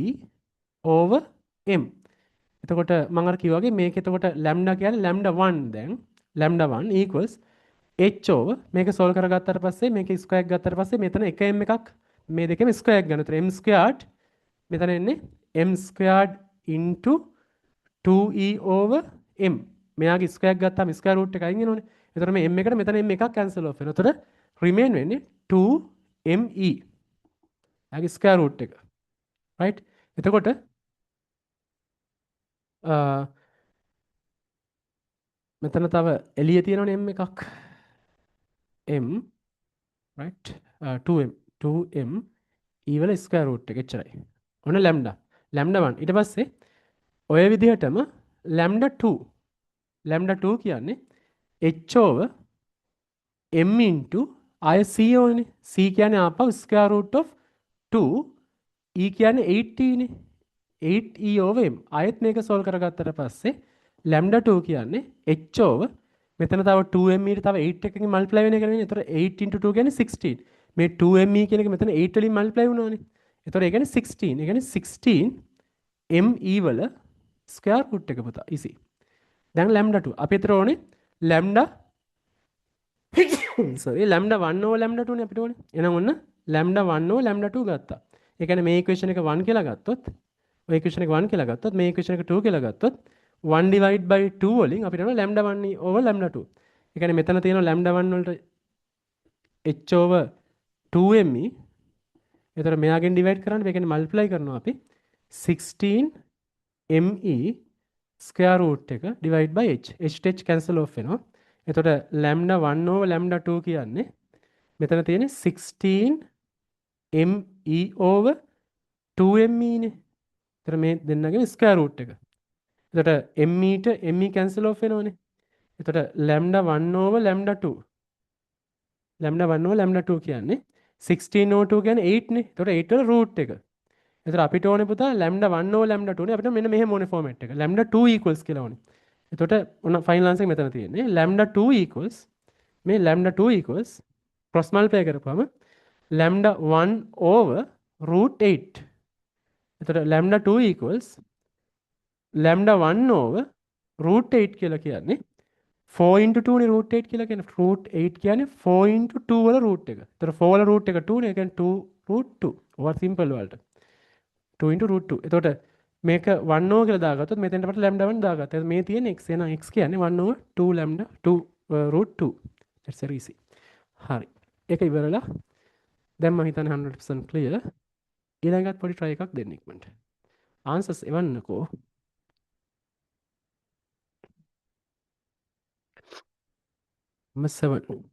over m. එතකොට මම අර කිව්වා වගේ මේක එතකොට lambda කියන්නේ lambda 1 දැන් lambda 1 equals h over මේක solve කරගත්තාට පස්සේ මේක square එක ගත්තාට පස්සේ මෙතන එක m එකක් මේ දෙකෙම square එක ගන්න. එතකොට m squared මෙතන එන්නේ m squared into 2e over m මෙයාගේ ස්ක්වයර් ගත්තාම ස්ක්වයර් රූට් එක අයින් වෙනවනේ. එතකොට මේ m එකට මෙතන m එකක් කැන්සල් ඔෆ් වෙනවා. එතකොට රිමේන් වෙන්නේ 2me. එයාගේ ස්ක්වයර් රූට් එක. right? එතකොට මෙතන තව එළිය තියෙනවනේ m එකක්. m right? 2m 2m e වල ස්ක්වයර් රූට් එක එච්චරයි. ඔන්න lambda. lambda 1 ඊට පස්සේ ඔය විදිහටම lambda 2 lambda 2 කියන්නේ h over m into ආය c ඕනේ c කියන්නේ ආපහු square root of 2 e කියන්නේ 80 නේ 8e over m ආයෙත් මේක solve කරගත්තට පස්සේ lambda 2 කියන්නේ h over මෙතන තව 2m ඊට තව 8 එකකින් multiply වෙන එක නෙවෙයි. ඒතර 8 into 2 කියන්නේ 16. මේ 2me කියන එක මෙතන 8 වලින් multiply වුණානේ. ඒතර ඒ කියන්නේ 16. ඒ කියන්නේ 16 me වල square root එක පුතා easy. දැන් lambda 2 අපි අතර ඕනේ lambda sorry lambda 1 over lambda 2 නේ අපිට ඕනේ. එහෙනම් ඔන්න lambda 1 over lambda 2 ගත්තා. ඒ කියන්නේ මේ equation එක 1 කියලා ගත්තොත් ඔය equation එක 1 කියලා ගත්තොත් මේ equation එක 2 කියලා ගත්තොත් 1 divide by 2 වලින් අපිට එනවා lambda 1 over lambda 2. ඒ කියන්නේ මෙතන තියෙනවා lambda 1 වලට h over 2me. ඒතර මෙයාගෙන් divide කරන්න ඒ කියන්නේ multiply කරනවා අපි 16 me square root එක divide by h. h cancel off වෙනවා. එතකොට lambda 1 over lambda 2 කියන්නේ මෙතන තියෙන්නේ 16 me over 2me නේ. එතකොට මේ දෙන්නගේ square root එක. එතකොට me ට me cancel off වෙනවනේ. එතකොට lambda 1 over lambda 2. lambda 1 over lambda 2 කියන්නේ 16 over 2 කියන්නේ 8 නේ. එතකොට 8 වල root එක. එතකොට අපිට ඕනේ පුතා lambda 1 over lambda 2 නේ අපිට මෙන්න මෙහෙම ඕනේ format එක. lambda 2 equals කියලා ඕනේ. එතකොට ඔන්න ෆයිනල් ආන්සර් එක මෙතන තියෙන්නේ. lambda 2 equals මේ lambda 2 equals cross multiply කරපුවම lambda 1 over root 8. එතකොට lambda 2 equals lambda 1 over root 8 කියලා කියන්නේ 4 into 2 නේ root 8 කියලා කියන්නේ root 8 කියන්නේ 4 into 2 වල root එක. එතකොට 4 වල root එක 2 නේ. ඒ කියන්නේ 2 root 2. ඔවා simple වලට. 2 into root 2. එතකොට මේක 1 over කියලා දාගත්තොත් මෙතෙන්ට අපිට lambda 1 දාගත්තා. එතකොට මේ තියෙන x එහෙනම් x කියන්නේ 1 over 2 lambda 2 root 2. That's very easy. හරි. ඒක ඉවරලා දැන් මම හිතන්නේ 100% clear. ඊළඟට පොඩි try එකක් දෙන්න ඉක්මනට. answers එවන්නකෝ. number 7.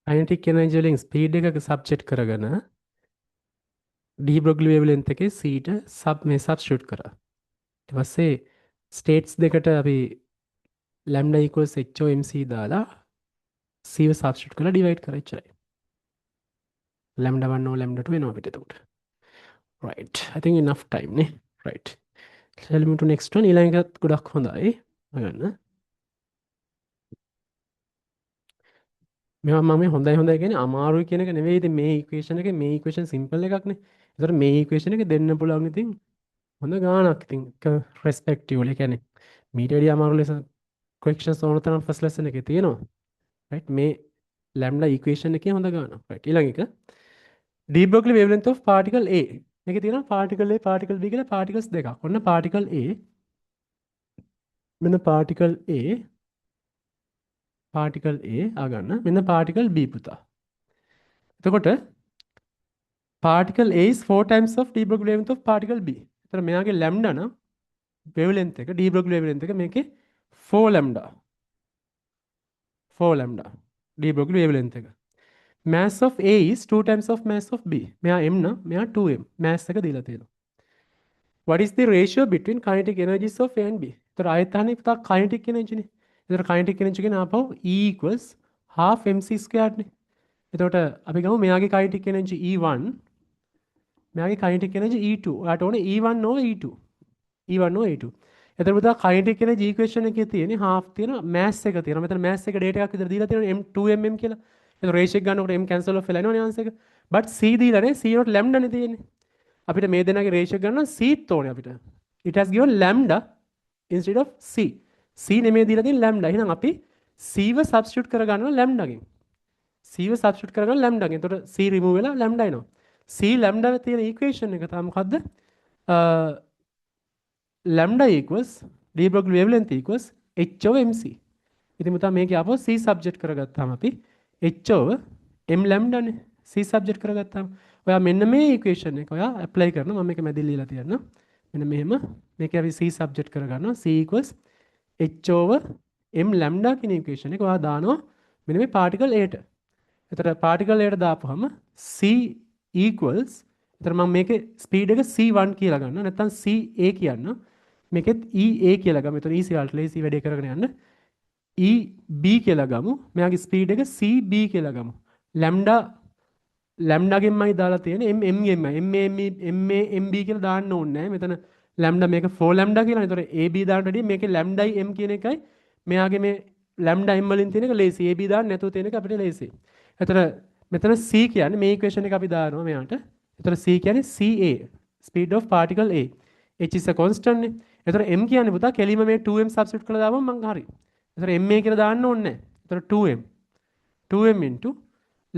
kinetic energy වලින් speed එකක subject කරගෙන de Broglie wavelength එකේ c ට මේ substitute කරා. ඊට පස්සේ states දෙකට අපි lambda equals HOMC දාලා c ව substitute කරලා divide කරා එච්චරයි. lambda 1 or lambda 2 එනවා අපිට එතකොට. Right. I think enough time නේ. Right. Shall we move to next one? ඊළඟ එකත් ගොඩක් හොඳයි. බලන්න. මේවා මම හොඳයි කියන්නේ අමාරුයි කියන එක නෙවෙයි. ඉතින් මේ equation එකේ මේ equation simple එකක්නේ. ඒතර මේ equation එක දෙන්න පුළුවන් ඉතින් හොඳ ගාණක් ඉතින් respectively කියන්නේ මීට වැඩි අමාරු ලෙස questions ඕන තරම් first lesson එකේ තියෙනවා. right මේ lambda equation එකේ හොඳ ගාණක්. right ඊළඟ එක de Broglie wavelength of particle A. මේකේ තියෙනවා particle A particle B කියලා particles දෙකක්. ඔන්න particle A මෙන්න particle A ආගන්න මෙන්න particle B පුතා. එතකොට particle A is 4 times of de Broglie wavelength of particle B. එතන මෙයාගේ lambda නම් wavelength එක de Broglie wavelength එක මේකේ 4 lambda de Broglie wavelength එක. mass of A is 2 times of mass of B. මෙයා m නම් මෙයා 2m mass එක දීලා තියෙනවා. what is the ratio between kinetic energies of A and B? එතකොට ආයෙත් අහන්නේ පුතා kinetic energy නේ. එතකොට kinetic energy කියන ආපහු E equals half mc squared නේ. එතකොට අපි ගමු මෙයාගේ kinetic energy E1 මෙයාගේ kinetic energy E2. ඔයාට ඕනේ E1 over E2. එතකොට පුතා kinetic energy equation එකේ තියෙන්නේ half තියෙන mass එක තියෙනවා. මෙතන mass එක data එකක් විතර දීලා තියෙනවා m2mm කියලා. එතකොට ratio එක ගන්නකොට m cancel off වෙලා යනවනේ answer එක. but c දීලා නැහැ. c not lambda නේ තියෙන්නේ. අපිට මේ දෙනාගේ ratio ගන්න c තෝරන්නේ අපිට. it has given lambda instead of c. c නෙමෙයි දීලා තියෙන්නේ lambda. එහෙනම් අපි c ව substitute කරගන්නවා lambda ගෙන්. c ව substitute කරගන්න lambda ගෙන්. එතකොට c remove වෙලා lambda එනවා. c lambda තියෙන equation එක තමයි මොකද්ද? lambda equals de Broglie wavelength equals h over mc. ඉතින් මුතා මේකේ ආපහු c subject කරගත්තාම අපි h over m lambda නේ c subject කරගත්තාම ඔයා මෙන්න මේ equation එක ඔයා apply කරනවා. මම මේක මැදින් ලියලා තියන්නම්. මෙන්න මෙහෙම මේකේ අපි c subject කරගන්නවා. c equals h over m lambda කියන equation එක ඔයා දානවා මෙන්න මේ particle A ට. එතකොට particle A ට දාපුවම c equals එතකොට මම මේකේ speed එක c1 කියලා ගන්නවා. නැත්නම් ca කියන්න. මේකෙත් ea කියලා ගමු. එතකොට easy alt lazy වැඩේ කරගෙන යන්න. eb කියලා ගමු. මෙයාගේ speed එක cb කියලා ගමු. lambda ගෙන්මයි දාලා තියෙන්නේ m mb කියලා දාන්න ඕනේ නැහැ. මෙතන lambda මේක 4 lambda කියලා. ඒතකොට ab දාන්න වැඩිය මේකේ lambda m කියන එකයි මෙයාගේ මේ lambda m වලින් තියෙන එක lazy. ab දාන්න නැතුව තියෙන එක අපිට lazy. එතකොට මෙතන c කියන්නේ මේ equation එක අපි දානවා මෙයාට. එතකොට c කියන්නේ ca speed of particle A. h is a constant නේ. එතකොට m කියන්නේ පුතා කෙලිම මේ 2m substitute කරලා දාපම මං හරි. එතකොට ma කියලා දාන්න ඕනේ නැහැ. එතකොට 2m into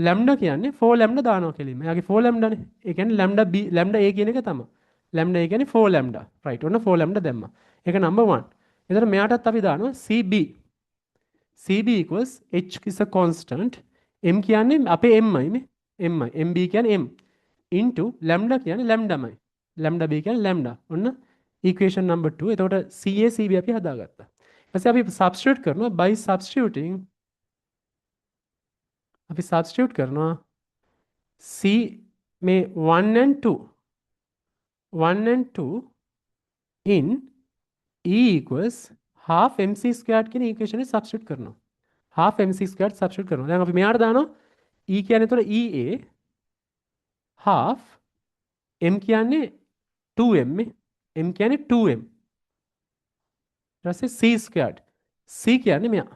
lambda කියන්නේ 4 lambda දානවා කෙලිම. එයාගේ 4 lambda නේ. ඒ කියන්නේ lambda a කියන එක තමයි. lambda a කියන්නේ 4 lambda. right. ඔන්න 4 lambda දැම්මා. ඒක number 1. එතකොට මෙයාටත් අපි දානවා cb. cb equals h is a constant. m කියන්නේ අපේ m යි මේ. mb කියන්නේ m into lambda කියන්නේ lambda යි. lambda b කියන්නේ lambda. ඔන්න equation number 2. එතකොට ca cb අපි හදාගත්තා. ඊපස්සේ අපි substitute කරනවා by substituting අපි substitute කරනවා c මේ 1 and 2 in e equals half mc squared කියන equation එක substitute කරනවා. half mc squared substitute කරනවා. දැන් අපි මෙයාට දානවා e කියන්නේ එතකොට ea half m කියන්නේ 2m නේ. m කියන්නේ 2m. ඊට පස්සේ c squared. c කියන්නේ මෙයා.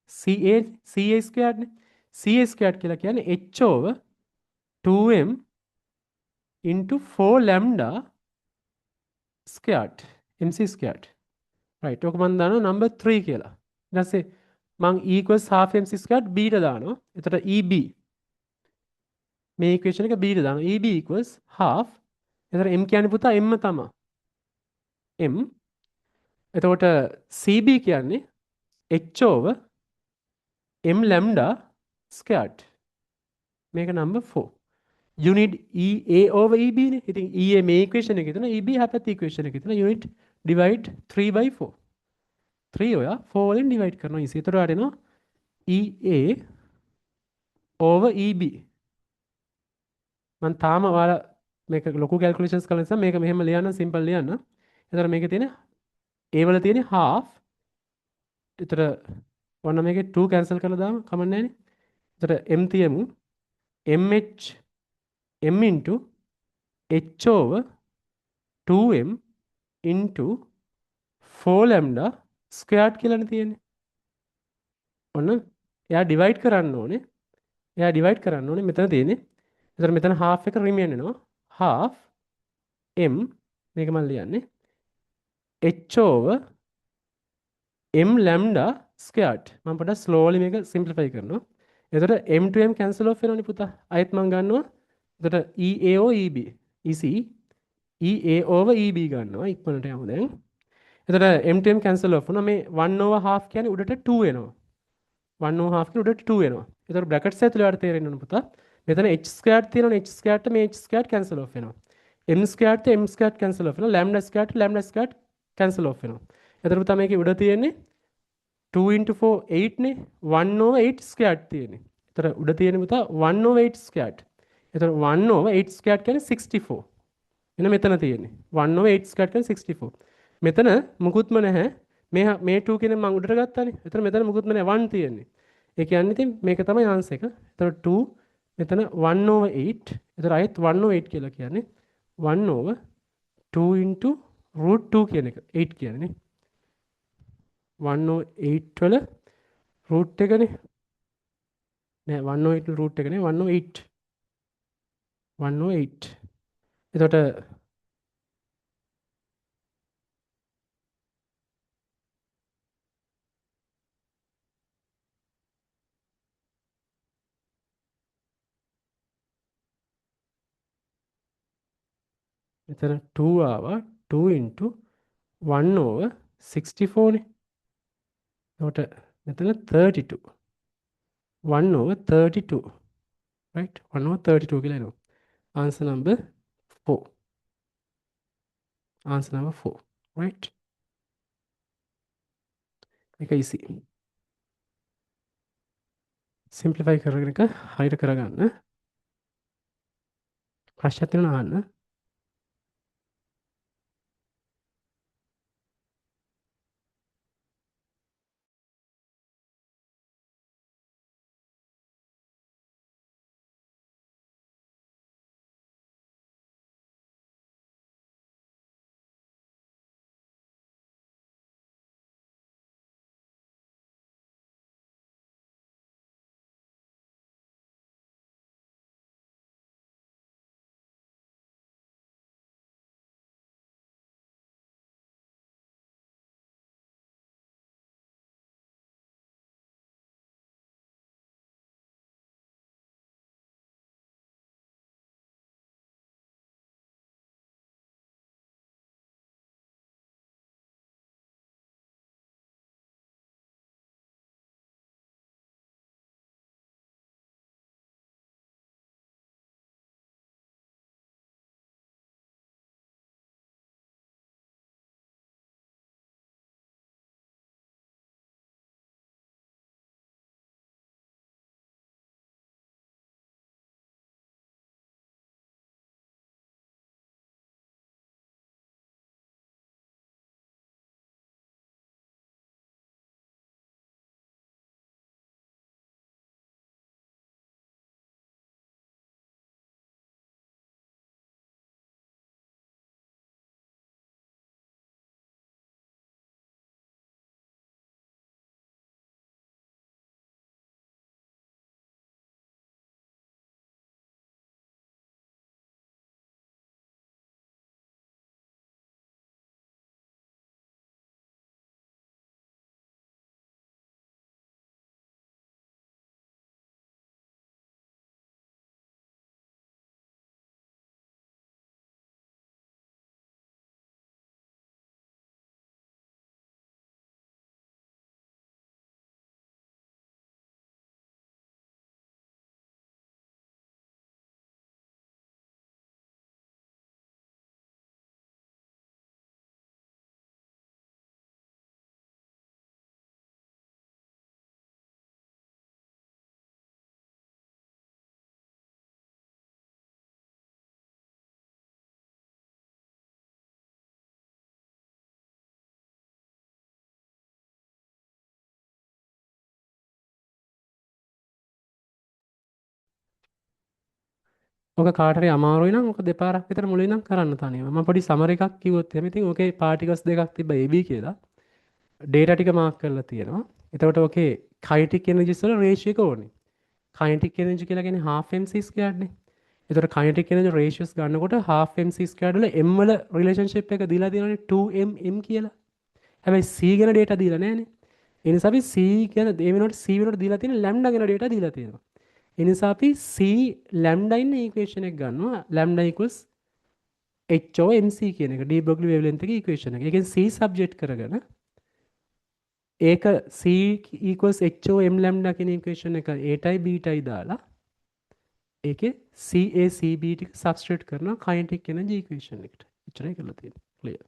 ca squared නේ. ca squared කියලා කියන්නේ h over 2m into 4 lambda squared mc squared. right. ඔක මම දානවා number 3 කියලා. ඊට පස්සේ මම e equals half mc squared b ට දානවා. එතකොට eb මේ equation එක b ට දානවා. eb equals half. එතකොට m කියන්නේ පුතා m තමයි. m. එතකොට cb කියන්නේ h over m lambda squared. මේක number 4. you need ea over eb නේ. ඉතින් ea මේ equation එකේ තියෙනවා eb හැපැත්ත equation එකේ තියෙනවා. you need divide 3 by 4. 3 ඔයා 4 වලින් divide කරනවා. easy. එතකොට ආට එනවා ea over EB. මම තාම ඔයාලා මේක ලොකු කැල්කියුලේෂන්ස් කරන නිසා මේක මෙහෙම ලියන්න සිම්පල් ලියන්න. එතකොට මේකේ තියෙන A වල තියෙන half. එතකොට ඔන්න මේකේ 2 කැන්සල් කරලා දාම කමක් නැහැ නේ. එතකොට m තියමු. mh m into h over 2m into 4 lambda squared කියලානේ තියෙන්නේ. ඔන්න එයා ඩිවයිඩ් කරන්න ඕනේ. එයා ඩිවයිඩ් කරන්න ඕනේ මෙතන තියෙන්නේ. එතකොට මෙතන half එක රිමේන් වෙනවා. half m මේක මම ලියන්නේ h over m lambda squared. මම පොඩ්ඩක් slowly මේක simplify කරනවා. එතකොට m to m cancel off වෙනවනේ පුතා. ආයෙත් මම ගන්නවා. එතකොට EA over EB. EC EA over EB ගන්නවා. ඉක්මනට යමු දැන්. එතකොට m to m cancel off වුණා. මේ 1 over half කියන්නේ උඩට 2 වෙනවා. 1 over half කියන්නේ උඩට 2 වෙනවා. එතකොට brackets ඇතුලේ ඔයාලට තේරෙන්න ඕන පුතා. මෙතන h squared තියෙනවනේ h squared ට මේ h squared cancel off වෙනවා. m squared ට m squared cancel off වෙනවා. lambda squared ට lambda squared cancel off වෙනවා. එතකොට පුතා මේකේ උඩ තියෙන්නේ 2 into 4 8 නේ 1 over 8 squared තියෙන්නේ. එතකොට උඩ තියෙන්නේ පුතා 1 over 8 squared. එතකොට 1 over 8 squared කියන්නේ 64. එන මෙතන තියෙන්නේ 1 over 8 squared කියන්නේ 64. මෙතන මුකුත්ම නැහැ. මේ 2 කියන මම උඩට ගත්තානේ. එතන මෙතන මුකුත්ම නැහැ 1 තියෙන්නේ. ඒ කියන්නේ ඉතින් මේක තමයි ආන්සර් එක. එතකොට 2 මෙතන 1 over 8. එතකොට ආයෙත් 1 over 8 කියලා කියන්නේ 1 over 2 into root 2 කියන එක 8 කියන්නේ නේ. 1 over 8 වල root එකනේ. නෑ 1 over 8 වල root එක නේ 1 over 8. 1 over 8. එතකොට මෙතන 2 ආවා 2 into 1 over 64 නේ. එතකොට මෙතන 32. 1 over 32. Right? 1 over 32 කියලා එනවා. Answer number 4. Answer number 4. Right? මේක easy. simplify කරගෙන එක හරියට කරගන්න. ප්‍රශ්න තියෙනවා අහන්න. ඔක කාට හරි අමාරුයි නම් ඔක දෙපාරක් විතර මුලින් නම් කරන්න තනියම. මම පොඩි සමර් එකක් කිව්වොත් එහෙම ඉතින් ඕකේ පාටිකල්ස් දෙකක් තිබ්බ AB කියලා. ඩේටා ටික මාක් කරලා තියෙනවා. එතකොට ඕකේ කයිටික් එනර්ජිස් වල රේෂියෝ එක ඕනේ. කයිටික් එනර්ජි කියලා කියන්නේ half mc squared නේ. එතකොට කයිටික් එනර්ජි රේෂියෝස් ගන්නකොට half mc squared වල m වල රිලේෂන්ෂිප් එක දීලා තියෙනවානේ 2m කියලා. හැබැයි c ගැන ඩේටා දීලා නැහැනේ. ඒ නිසා අපි c ගැන ඒ වෙනකොට c වෙනකොට දීලා තියෙන ලැම්ඩා ගැන ඩේටා දීලා තියෙනවා. ඒ නිසා අපි c ලැම්ඩා ඉන්න ඉක්වේෂන් එක ගන්නවා. Lambda equals h over mc කියන එක डी බ්‍රොග්ලි වේවලෙන්ත් එකේ ඉක්වේෂන් එක. ඒකෙන් c සබ්ජෙක්ට් කරගෙන ඒක c equals h over m lambda කියන ඉක්වේෂන් එක a ටයි b ටයි දාලා ඒකේ ca cb ටික සබ්ස්ටිටියුට් කරනවා කයිනටික් එනර්ජි ඉක්වේෂන් එකට. එච්චරයි කරලා තියෙන්නේ. Clear.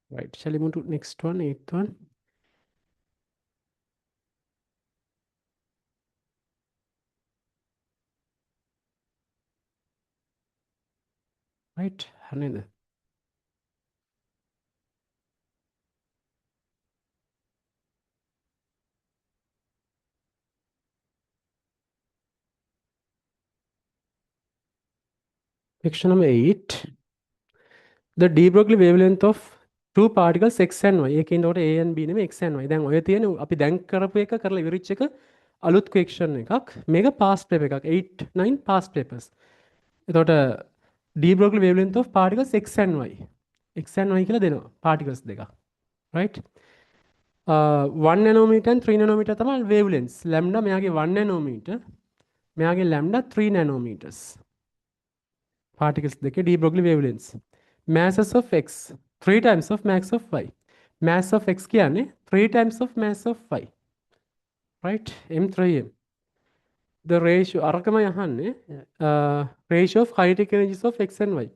Right. Shall we move to next one, eighth one? Right. හරිද? Question number 8. The de Broglie wavelength of two particles x and y. ඒකෙන් උඩට a and b නෙමෙයි x and y. දැන් ඔය තියෙන අපි දැන් කරපු එක කරලා ඉවරිච්ච එක අලුත් question එකක්. මේක past paper එකක්. 8 9 past papers. එතකොට de Broglie wavelength of particles x and y. x and y කියලා දෙනවා. particles දෙකක්. Right? 1 nanometer and 3 nanometer තමයි wavelengths. lambda මෙයාගේ 1 nanometer. මෙයාගේ lambda 3 nanometers. particles දෙකේ de Broglie wavelengths. masses of x 3 times of mass of y. mass of x කියන්නේ 3 times of mass of y. right? m3m. the ratio අරකම යහන්නේ ratio of kinetic energies of x and y.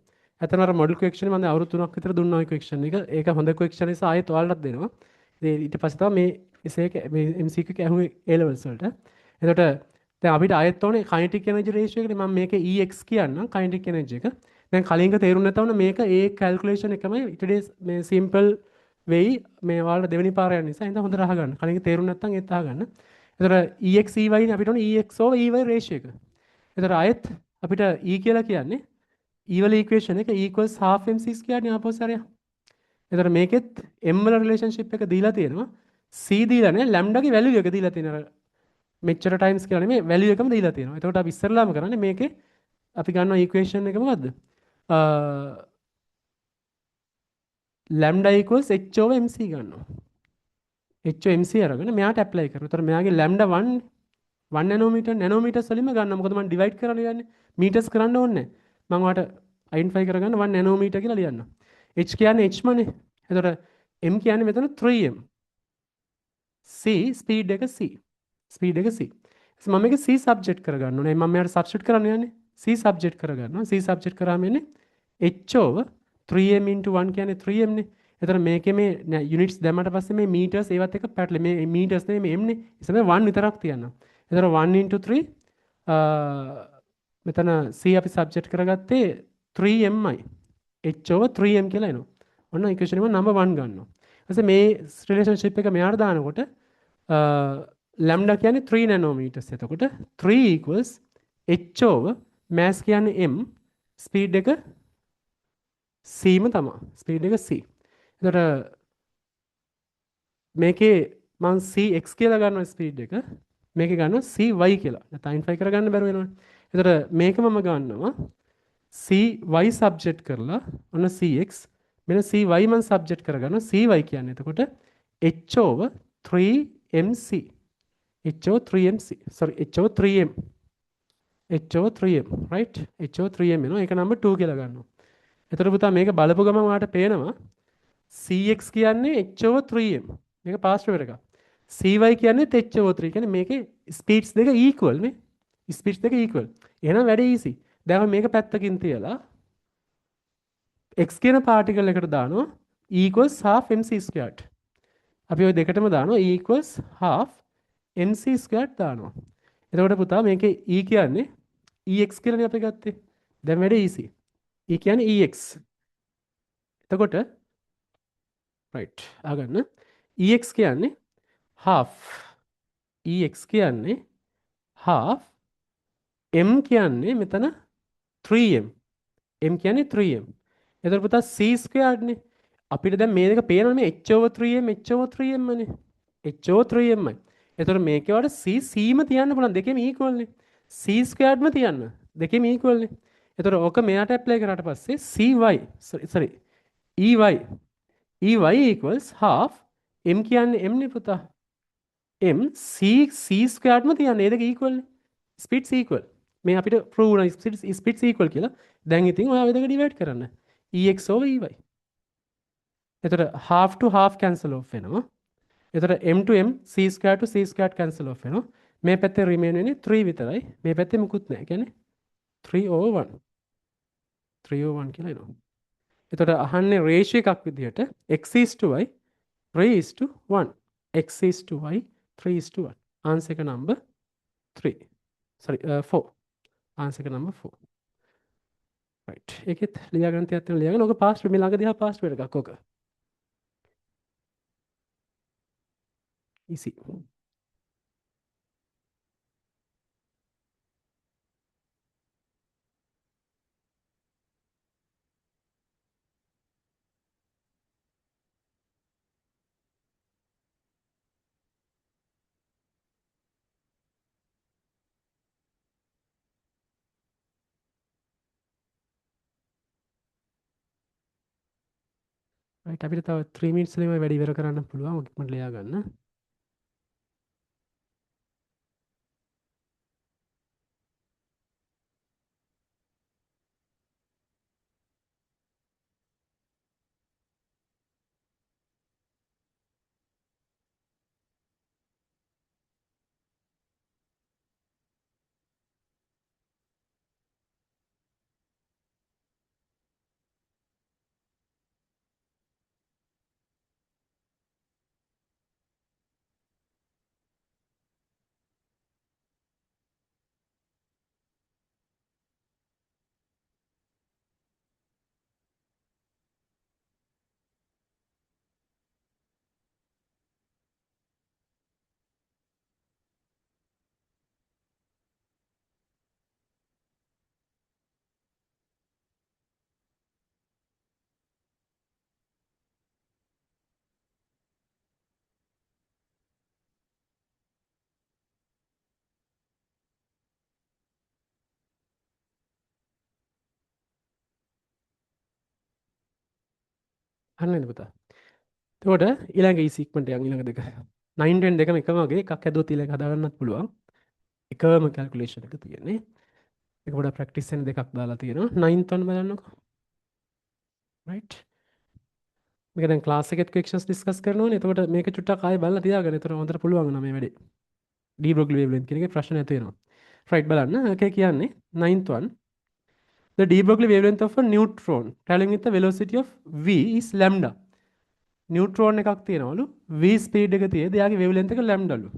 ඇත්තටම අර මොඩල් ක්වෙක්ෂන් මම අවුරුදු 3ක් විතර දුන්නා ඔය ක්වෙක්ෂන් එක. ඒක හොඳ ක්වෙක්ෂන් නිසා ආයෙත් ඔයාලටත් දෙනවා. ඉතින් ඊට පස්සේ තමයි මේ එසේක මේ MCQ එක ඇහුවේ A levels වලට. එතකොට දැන් අපිට ආයෙත් ඕනේ kinetic energy ratio එකනේ මම මේකේ EX කියන්නම් kinetic energy එක. දැන් කලින් එක තේරුම් නැතවනේ මේක ඒ calculation එකමයි ඊට මේ simple වෙයි මේ ඔයාලට දෙවෙනි පාර යන නිසා හින්දා හොඳට අහගන්න. කලින් එක තේරුම් නැත්නම් ඒත් අහගන්න. එතකොට EX EY නේ අපිට ඕනේ EX over EY ratio එක. එතකොට ආයෙත් අපිට E කියලා කියන්නේ E වල equation එක E equals half mc squared නේ ආපහු සරයක්. එතකොට මේකෙත් m වල relationship එක දීලා තියෙනවා. c දීලා නැහැ lambda ගේ value එක දීලා තියෙනවා. මෙච්චර times කියලා නෙමෙයි value එකම දීලා තියෙනවා. එතකොට අපි ඉස්සරලාම කරන්නේ මේකේ අපි ගන්නවා equation එක මොකද්ද? lambda equals h over mc ගන්නවා. h over mc අරගෙන මෙයාට apply කරනවා. එතකොට මෙයාගේ lambda 1 nanometers වලින්ම ගන්නවා. මොකද මම divide කරන්න යන්නේ. meters කරන්න ඕනේ නැහැ. මම ඔයාලට identify කරගන්න 1 nanometer කියලා ලියන්න. h කියන්නේ h මනේ. එතකොට m කියන්නේ මෙතන 3m. c speed එක c. speed එක c. මම මේක c subject කරගන්න ඕනේ. මම මෙයාට substitute කරන්න යන්නේ. c subject කරගන්නවා. c subject කරාම එන්නේ h over 3m into 1 කියන්නේ 3m නේ. එතකොට මේකේ මේ units දැම්මට පස්සේ මේ meters ඒවත් එක පැටලෙ මේ meters නෙමෙයි මේ m නේ. ඉතින් 1 විතරක් තියන්න. එතකොට 1 into 3 මෙතන c අපි subject කරගත්තේ 3mයි. h over 3m කියලා එනවා. ඔන්න equation එක number 1 ගන්නවා. ඊපස්සේ මේ relationship එක මෙයාට දානකොට lambda කියන්නේ 3 nanometers. එතකොට 3 equals h over mass කියන්නේ m speed එක c ම තමයි. speed එක c. එතකොට මේකේ මම cx කියලා ගන්නවා speed එක. මේකේ ගන්නවා cy කියලා. නැත්නම් identify කරගන්න බැරුව වෙනවනේ. එතකොට මේක මම ගන්නවා cy subject කරලා ඔන්න cx මෙන්න cy මම subject කරගන්නවා cy කියන්නේ එතකොට h over 3mc h over 3m sorry h over 3m h over 3m right h over 3m එනවා ඒක නම්බර් 2 කියලා ගන්නවා. එතකොට පුතා මේක බලපු ගමන් ඔයාලට පේනවා cx කියන්නේ h over 3m මේක පාස්ට් වෙවර් එකක්. cy කියන්නේ h over 3 කියන්නේ මේකේ ස්පීඩ්ස් දෙක equal නේ. ස්පීඩ්ස් දෙක equal. එහෙනම් වැඩේ easy. දැන් මේක පැත්තකින් තියලා x කියන පාටිකල් එකට දානවා e equals half mc squared. අපි ওই දෙකටම දානවා e equals half mc squared දානවා. එතකොට පුතා මේකේ e කියන්නේ ex කියලානේ අපි ගත්තේ. දැන් වැඩේ easy. e කියන්නේ ex. එතකොට right අහගන්න ex කියන්නේ half ex කියන්නේ half m කියන්නේ මෙතන 3m m කියන්නේ 3m. එතකොට පුතා c squared නේ. අපිට දැන් මේ දෙක පේනවනේ මේ h over 3m h over 3m නේ. h over 3m යි. එතකොට මේකේ වල c ම තියන්න පුළුවන් දෙකේම equal නේ. c squared ම තියන්න. දෙකේම equal නේ. එතකොට ඕක මෙයාට apply කරාට පස්සේ cy ey equals half m කියන්නේ m නේ පුතා. m c squared ම තියන්න. ඒ දෙක equal නේ. speeds equal. මේ අපිට prove වුණා speeds equal කියලා. දැන් ඉතින් ඔයා ඔය දෙක divide කරන්න. ex over ey. එතකොට half to half cancel off වෙනවා. එතකොට m to m c square to c square cancel off වෙනවා. මේ පැත්තේ remain වෙන්නේ 3 විතරයි. මේ පැත්තේ මුකුත් නැහැ. කියන්නේ 3 over 1. 3 over 1 කියලා එනවා. එතකොට අහන්නේ ratio එකක් විදිහට x is to y 3 is to 1. x is to y 3 is to 1. answer එක number 3. sorry 4. answer එක number 4. right. ඒකෙත් ලියාගන්න තියත් තියෙනවා ලියාගන්න. ඔක පාස් මේ ළඟ දිහා පාස් වෙන එකක් ඔක. easy. right. අපිට තව 3 minutes වලින් වැඩි ඉවර කරන්න පුළුවන්. ඔක ඉක්මනට ලියා ගන්න. අහන්නද පුතා. එතකොට ඊළඟ easy ඉක්මනට යන් ඊළඟ දෙක. 9 10 දෙකම එකම වගේ එකක් ඇදුවොත් ඊළඟ හදා ගන්නත් පුළුවන්. එකම calculation එක තියෙන්නේ. ඒක පොඩක් practice වෙන දෙකක් දාලා තියෙනවා. 9th one බලන්නකෝ. right. මේක දැන් class එකේත් questions discuss කරනවානේ. එතකොට මේක චුට්ටක් ආයෙ බලලා තියාගන්න. එතකොට හොඳට පුළුවන් නම් මේ වැඩේ. de Broglie wavelength කියන එකේ ප්‍රශ්න නැති වෙනවා. right බලන්න. ඒකේ කියන්නේ 9th one. The de Broglie wavelength of a neutron traveling with the velocity of v is lambda. neutron එකක් තියෙනවලු v speed එක තියෙද එයාගේ wavelength එක lambda ලු.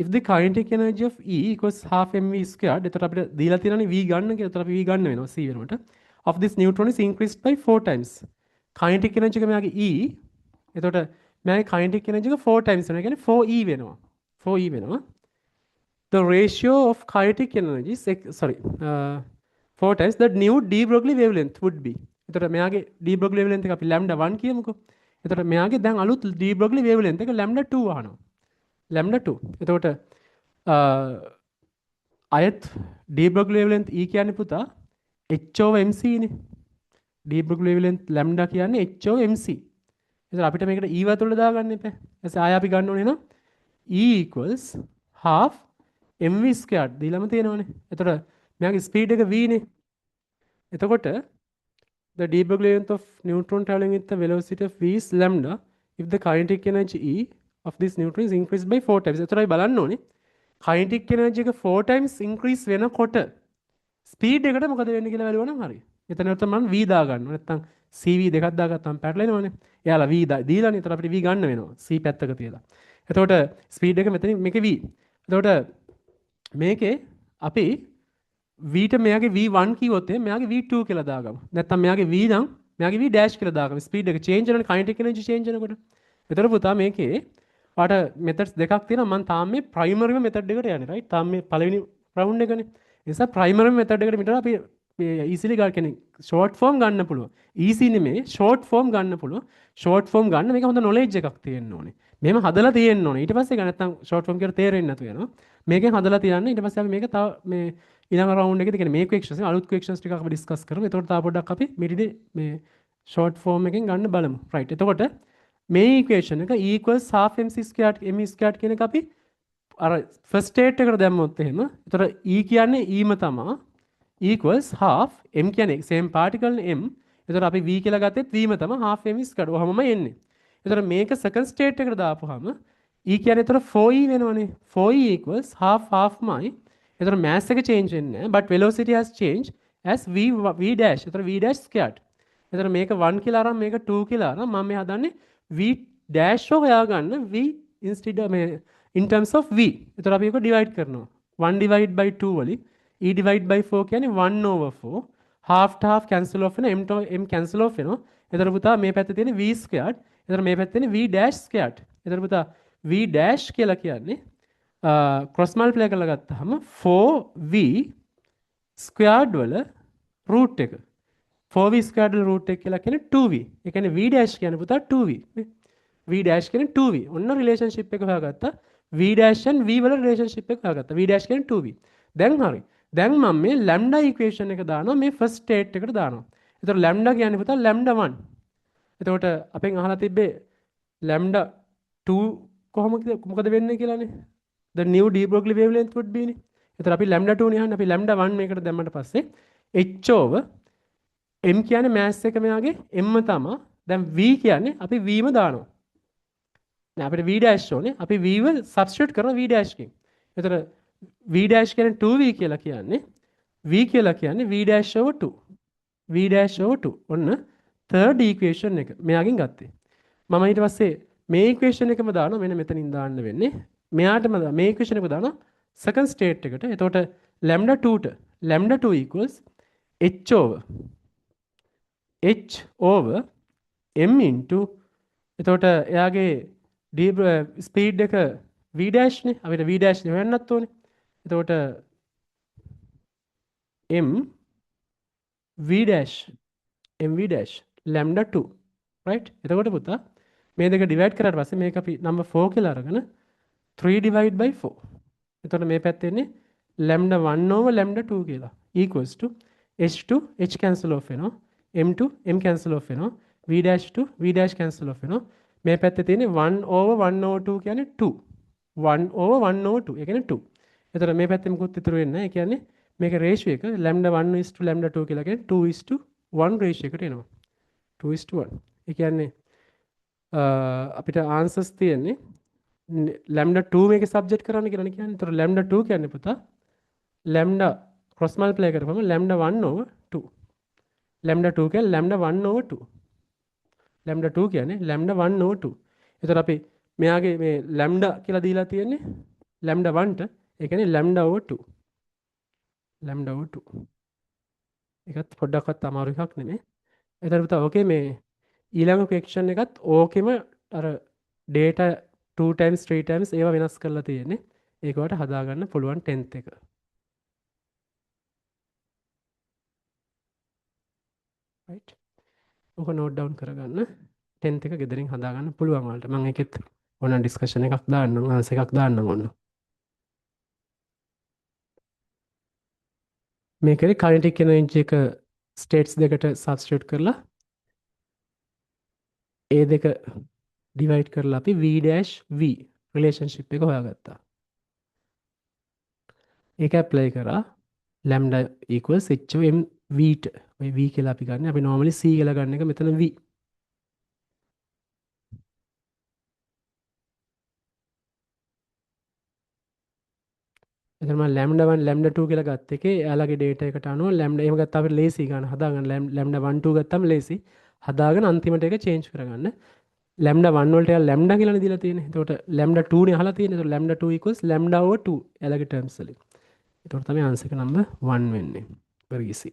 If the kinetic energy of E equals half mv squared එතකොට අපිට දීලා තියෙනනේ v ගන්න කියලා. එතකොට අපි v ගන්න වෙනවා c වෙනකොට. Of this neutron is increased by 4 times. kinetic energy එක මෙයාගේ E. එතකොට මෙයාගේ kinetic energy එක 4 times වෙනවා. ඒ කියන්නේ 4e වෙනවා. 4e වෙනවා. The ratio of kinetic energy is 4 times the new de Broglie wavelength would be. එතකොට මෙයාගේ de Broglie wavelength එක අපි lambda 1 කියමුකෝ. එතකොට මෙයාගේ දැන් අලුත් de Broglie wavelength එක lambda 2 අහනවා. lambda 2. එතකොට අයත් de Broglie wavelength E කියන්නේ පුතා h over mc නේ. de Broglie wavelength lambda කියන්නේ h over mc. එතකොට අපිට මේකට E වතුරට දාගන්න එපා. ඊට ආය අපි ගන්න ඕනේ නේද? E equals half mv squared දීලාම තියෙනවනේ. එතකොට මෙයාගේ ස්පීඩ් එක v නේ. එතකොට the debug length of neutron traveling with the velocity of v is lambda if the kinetic energy E of this neutron is increased by 4 times. එතකොටයි බලන්න ඕනේ. kinetic energy එක 4 times increase වෙනකොට ස්පීඩ් එකට මොකද වෙන්නේ කියලා බලුවනම් හරි. එතන තමයි මම v දා ගන්නවා. නැත්තම් cv දෙකක් දාගත්තාම පැටලෙනවනේ. එයාලා v දීලානේ. එතකොට අපිට v ගන්න වෙනවා. c පැත්තක තියලා. එතකොට ස්පීඩ් එක මෙතන මේකේ v. එතකොට මේකේ අපි v ට මෙයාගේ v1 කිව්වොත් මෙයාගේ v2 කියලා දාගමු. නැත්තම් මෙයාගේ v නම් මෙයාගේ v ඩෑෂ් කියලා දාගමු. ස්පීඩ් එක චේන්ජ් වෙනකොට kinetic energy චේන්ජ් වෙනකොට. එතකොට පුතා මේකේ පාට මෙතඩ්ස් දෙකක් තියෙනවා. මම තාම මේ ප්‍රයිමරිම මෙතඩ් එකට යන්නේ. රයිට්. තාම මේ පළවෙනි රවුන්ඩ් එකනේ. ඒ නිසා ප්‍රයිමරිම මෙතඩ් එකට මිටර අපි ඊසිලි ගන්න කෙනෙක් ෂෝට් ෆෝම් ගන්න පුළුවන්. ඊසි නෙමේ ෂෝට් ෆෝම් ගන්න පුළුවන්. ෂෝට් ෆෝම් ගන්න මේක හොඳ නොලෙජ් එකක් තියෙන්න ඕනේ. මෙහෙම හදලා තියෙන්න ඕනේ. ඊට පස්සේ ගන්න නැත්නම් ෂෝට් ෆෝම් කියලා තේරෙන්නේ නැතු වෙනවා. මේකෙන් හදලා තියන්න. ඊට පස්සේ අපි මේක තව මේ ඊළඟ රවුන්ඩ් එකේදී කියන්නේ මේ ක්වෙක්ෂන්ස් අලුත් ක්වෙක්ෂන්ස් ටිකක් අපි ඩිස්කස් කරමු. එතකොට තා පොඩ්ඩක් අපි මිඩිඩේ මේ ෂෝට් ෆෝම් එකෙන් ගන්න බලමු. රයිට්. එතකොට මේ ඉක්වේෂන් එක E equals half mc squared me squared කියන එක අපි අර ෆස්ට් ස්ටේට් එකට දැම්මොත් එහෙම එතකොට E කියන්නේ E ම තමා equals half m කියන්නේ same particle m එතකොට අපි v කියලා ගත්තෙත් v ම තමයි half m squared ඔහමම එන්නේ. එතකොට මේක second state එකට දාපුවාම E කියන්නේ එතකොට 4e වෙනවනේ 4e equals half මයි. එතකොට mass එක change වෙන්නේ නැහැ but velocity has changed as v dash. එතකොට v dash squared. එතකොට මේක 1 කියලා අරන් මේක 2 කියලා අරන් මම මේ හදන්නේ v dash හොයාගන්න v instead මේ in terms of v. එතකොට අපි ඒක divide කරනවා. 1 divide by 2 වලින් e divide by 4 කියන්නේ 1 over 4. half to half cancel off වෙනවා m to m cancel off වෙනවා. එතකොට පුතා මේ පැත්තේ තියෙන v squared. එතකොට මේ පැත්තේ තියෙන v dash squared. එතකොට පුතා v dash කියලා කියන්නේ cross multiply කරලා ගත්තාම 4v squared වල root එක 4v squared වල root එක කියලා කියන්නේ 2v. ඒ කියන්නේ v dash කියන්නේ පුතා 2v. v dash කියන්නේ 2v. ඔන්න relationship එක හොයාගත්තා. v dash and v වල relationship එක හොයාගත්තා. v dash කියන්නේ 2v. දැන් හරි. දැන් මම මේ lambda equation එක දානවා මේ first state එකට දානවා. එතකොට lambda කියන්නේ පුතා lambda 1. එතකොට අපෙන් අහලා තිබ්බේ lambda 2 කොහොමද මොකද වෙන්නේ කියලානේ. the new de Broglie wavelength would be නේ. එතකොට අපි lambda 2 නේ අහන්නේ. අපි lambda 1 මේකට දැම්මට පස්සේ h over m කියන්නේ mass එක මෙයාගේ m තමයි. දැන් v කියන්නේ අපි v ම දානවා. නෑ අපිට v dash ඕනේ. අපි v වල substitute කරනවා v dash එකෙන්. එතකොට v dash කියන්නේ 2v කියලා කියන්නේ v කියලා කියන්නේ v dash over 2. v dash over 2. ඔන්න third equation එක මෙයාගෙන් ගත්තේ. මම ඊට පස්සේ මේ equation එකම දානවා. මෙන්න මෙතනින් දාන්න වෙන්නේ. මෙයාටම මේ equation එක දානවා second state එකට. එතකොට lambda 2ට lambda 2 equals h over m into එතකොට එයාගේ ස්පීඩ් එක v dash නේ. අපිට v dash හොයන්නත් ඕනේ. එතකොට m v dash lambda 2 right. එතකොට පුතා මේ දෙක divide කරාට පස්සේ මේක අපි number 4 කියලා අරගෙන 3 divide by 4. එතකොට මේ පැත්තේ ඉන්නේ lambda 1 over lambda 2 කියලා equals to h h cancel off වෙනවා. m m cancel off වෙනවා. v dash cancel off වෙනවා. මේ පැත්තේ තියෙන්නේ 1 over 1 over 2 කියන්නේ 2. 1 over 1 over 2 ඒ කියන්නේ 2. එතකොට මේ පැත්තේ මොකුත් ඉතුරු වෙන්නේ නැහැ. ඒ කියන්නේ මේක ratio එක lambda 1 is to lambda 2 කියලා කියන්නේ 2 is to 1 ratio එකට එනවා. 2 is to 1. ඒ කියන්නේ අපිට answers තියෙන්නේ lambda 2 මේකේ subject කරන්න කියලා නේ කියන්නේ. එතකොට lambda 2 කියන්නේ පුතා lambda cross multiply කරපුවම lambda 1 over 2. lambda 2 කියන්නේ lambda 1 over 2. lambda 2 කියන්නේ lambda 1 over 2. එතකොට අපි මෙයාගේ මේ lambda කියලා දීලා තියෙන්නේ lambda 1ට ඒ කියන්නේ lambda over 2. lambda over 2. ඒකත් පොඩ්ඩක්වත් අමාරු එකක් නෙමෙයි. එතකොට පුතා ඕකේ මේ ඊළඟ question එකත් ඕකෙම අර data 2 times 3 times ඒවා වෙනස් කරලා තියෙන්නේ. ඒක වට හදාගන්න පුළුවන් 10th එක. right. ඔක note down කරගන්න 10th එක ගෙදරින් හදාගන්න පුළුවන් වලට. මම ඒකෙත් ඕන discussion එකක් දාන්නම් answer එකක් දාන්නම් ඕන. මේකේ kinetic energy එක states දෙකට substitute කරලා ඒ දෙක divide කරලා අපි v dash v රිලේෂන්ෂිප් එක හොයාගත්තා. ඒක ඇප්ලයි කරා lambda equals h of m v ට මේ v කියලා අපි ගන්න. අපි normally c කියලා ගන්න එක මෙතන v. එතන මම lambda 1 lambda 2 කියලා ගත්ත එකේ එයාලගේ data එකට අනුව lambda එහෙම ගත්තා අපිට ලේසි ගන්න හදාගන්න lambda 1 2 ගත්තාම ලේසි. හදාගෙන අන්තිමට ඒක change කරගන්න. lambda 1 වලට එයාලා lambda කියලානේ දීලා තියෙන්නේ. එතකොට lambda 2 නේ අහලා තියෙන්නේ. එතකොට lambda 2 equals lambda over 2 එයාලගේ terms වලින්. එතකොට තමයි answer එක number 1 වෙන්නේ. very easy.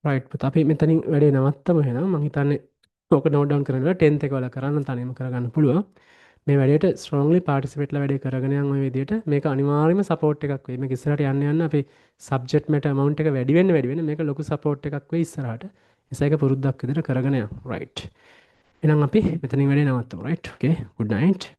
රයිට් පුතා අපි මෙතනින් වැඩේ නවත්තමු එහෙනම් මම හිතන්නේ ඕක නෝට් ඩවුන් කරගෙන 10th එක වල කරන්න තනියම කරගන්න පුළුවන් මේ වැඩේට ස්ට්‍රෝංලි පාටිසිපේට්ලා වැඩේ කරගෙන යන ওই විදිහට මේක අනිවාර්යයෙන්ම සපෝට් එකක් වෙයි මේක ඉස්සරහට යන්න යන්න අපේ සබ්ජෙක්ට් මැටර් amount එක වැඩි වෙන්න මේක ලොකු සපෝට් එකක් වෙයි ඉස්සරහට එසේක පුරුද්දක් විදිහට කරගෙන යන්න රයිට් එහෙනම් අපි මෙතනින් වැඩේ නවත්තමු රයිට් ඕකේ good night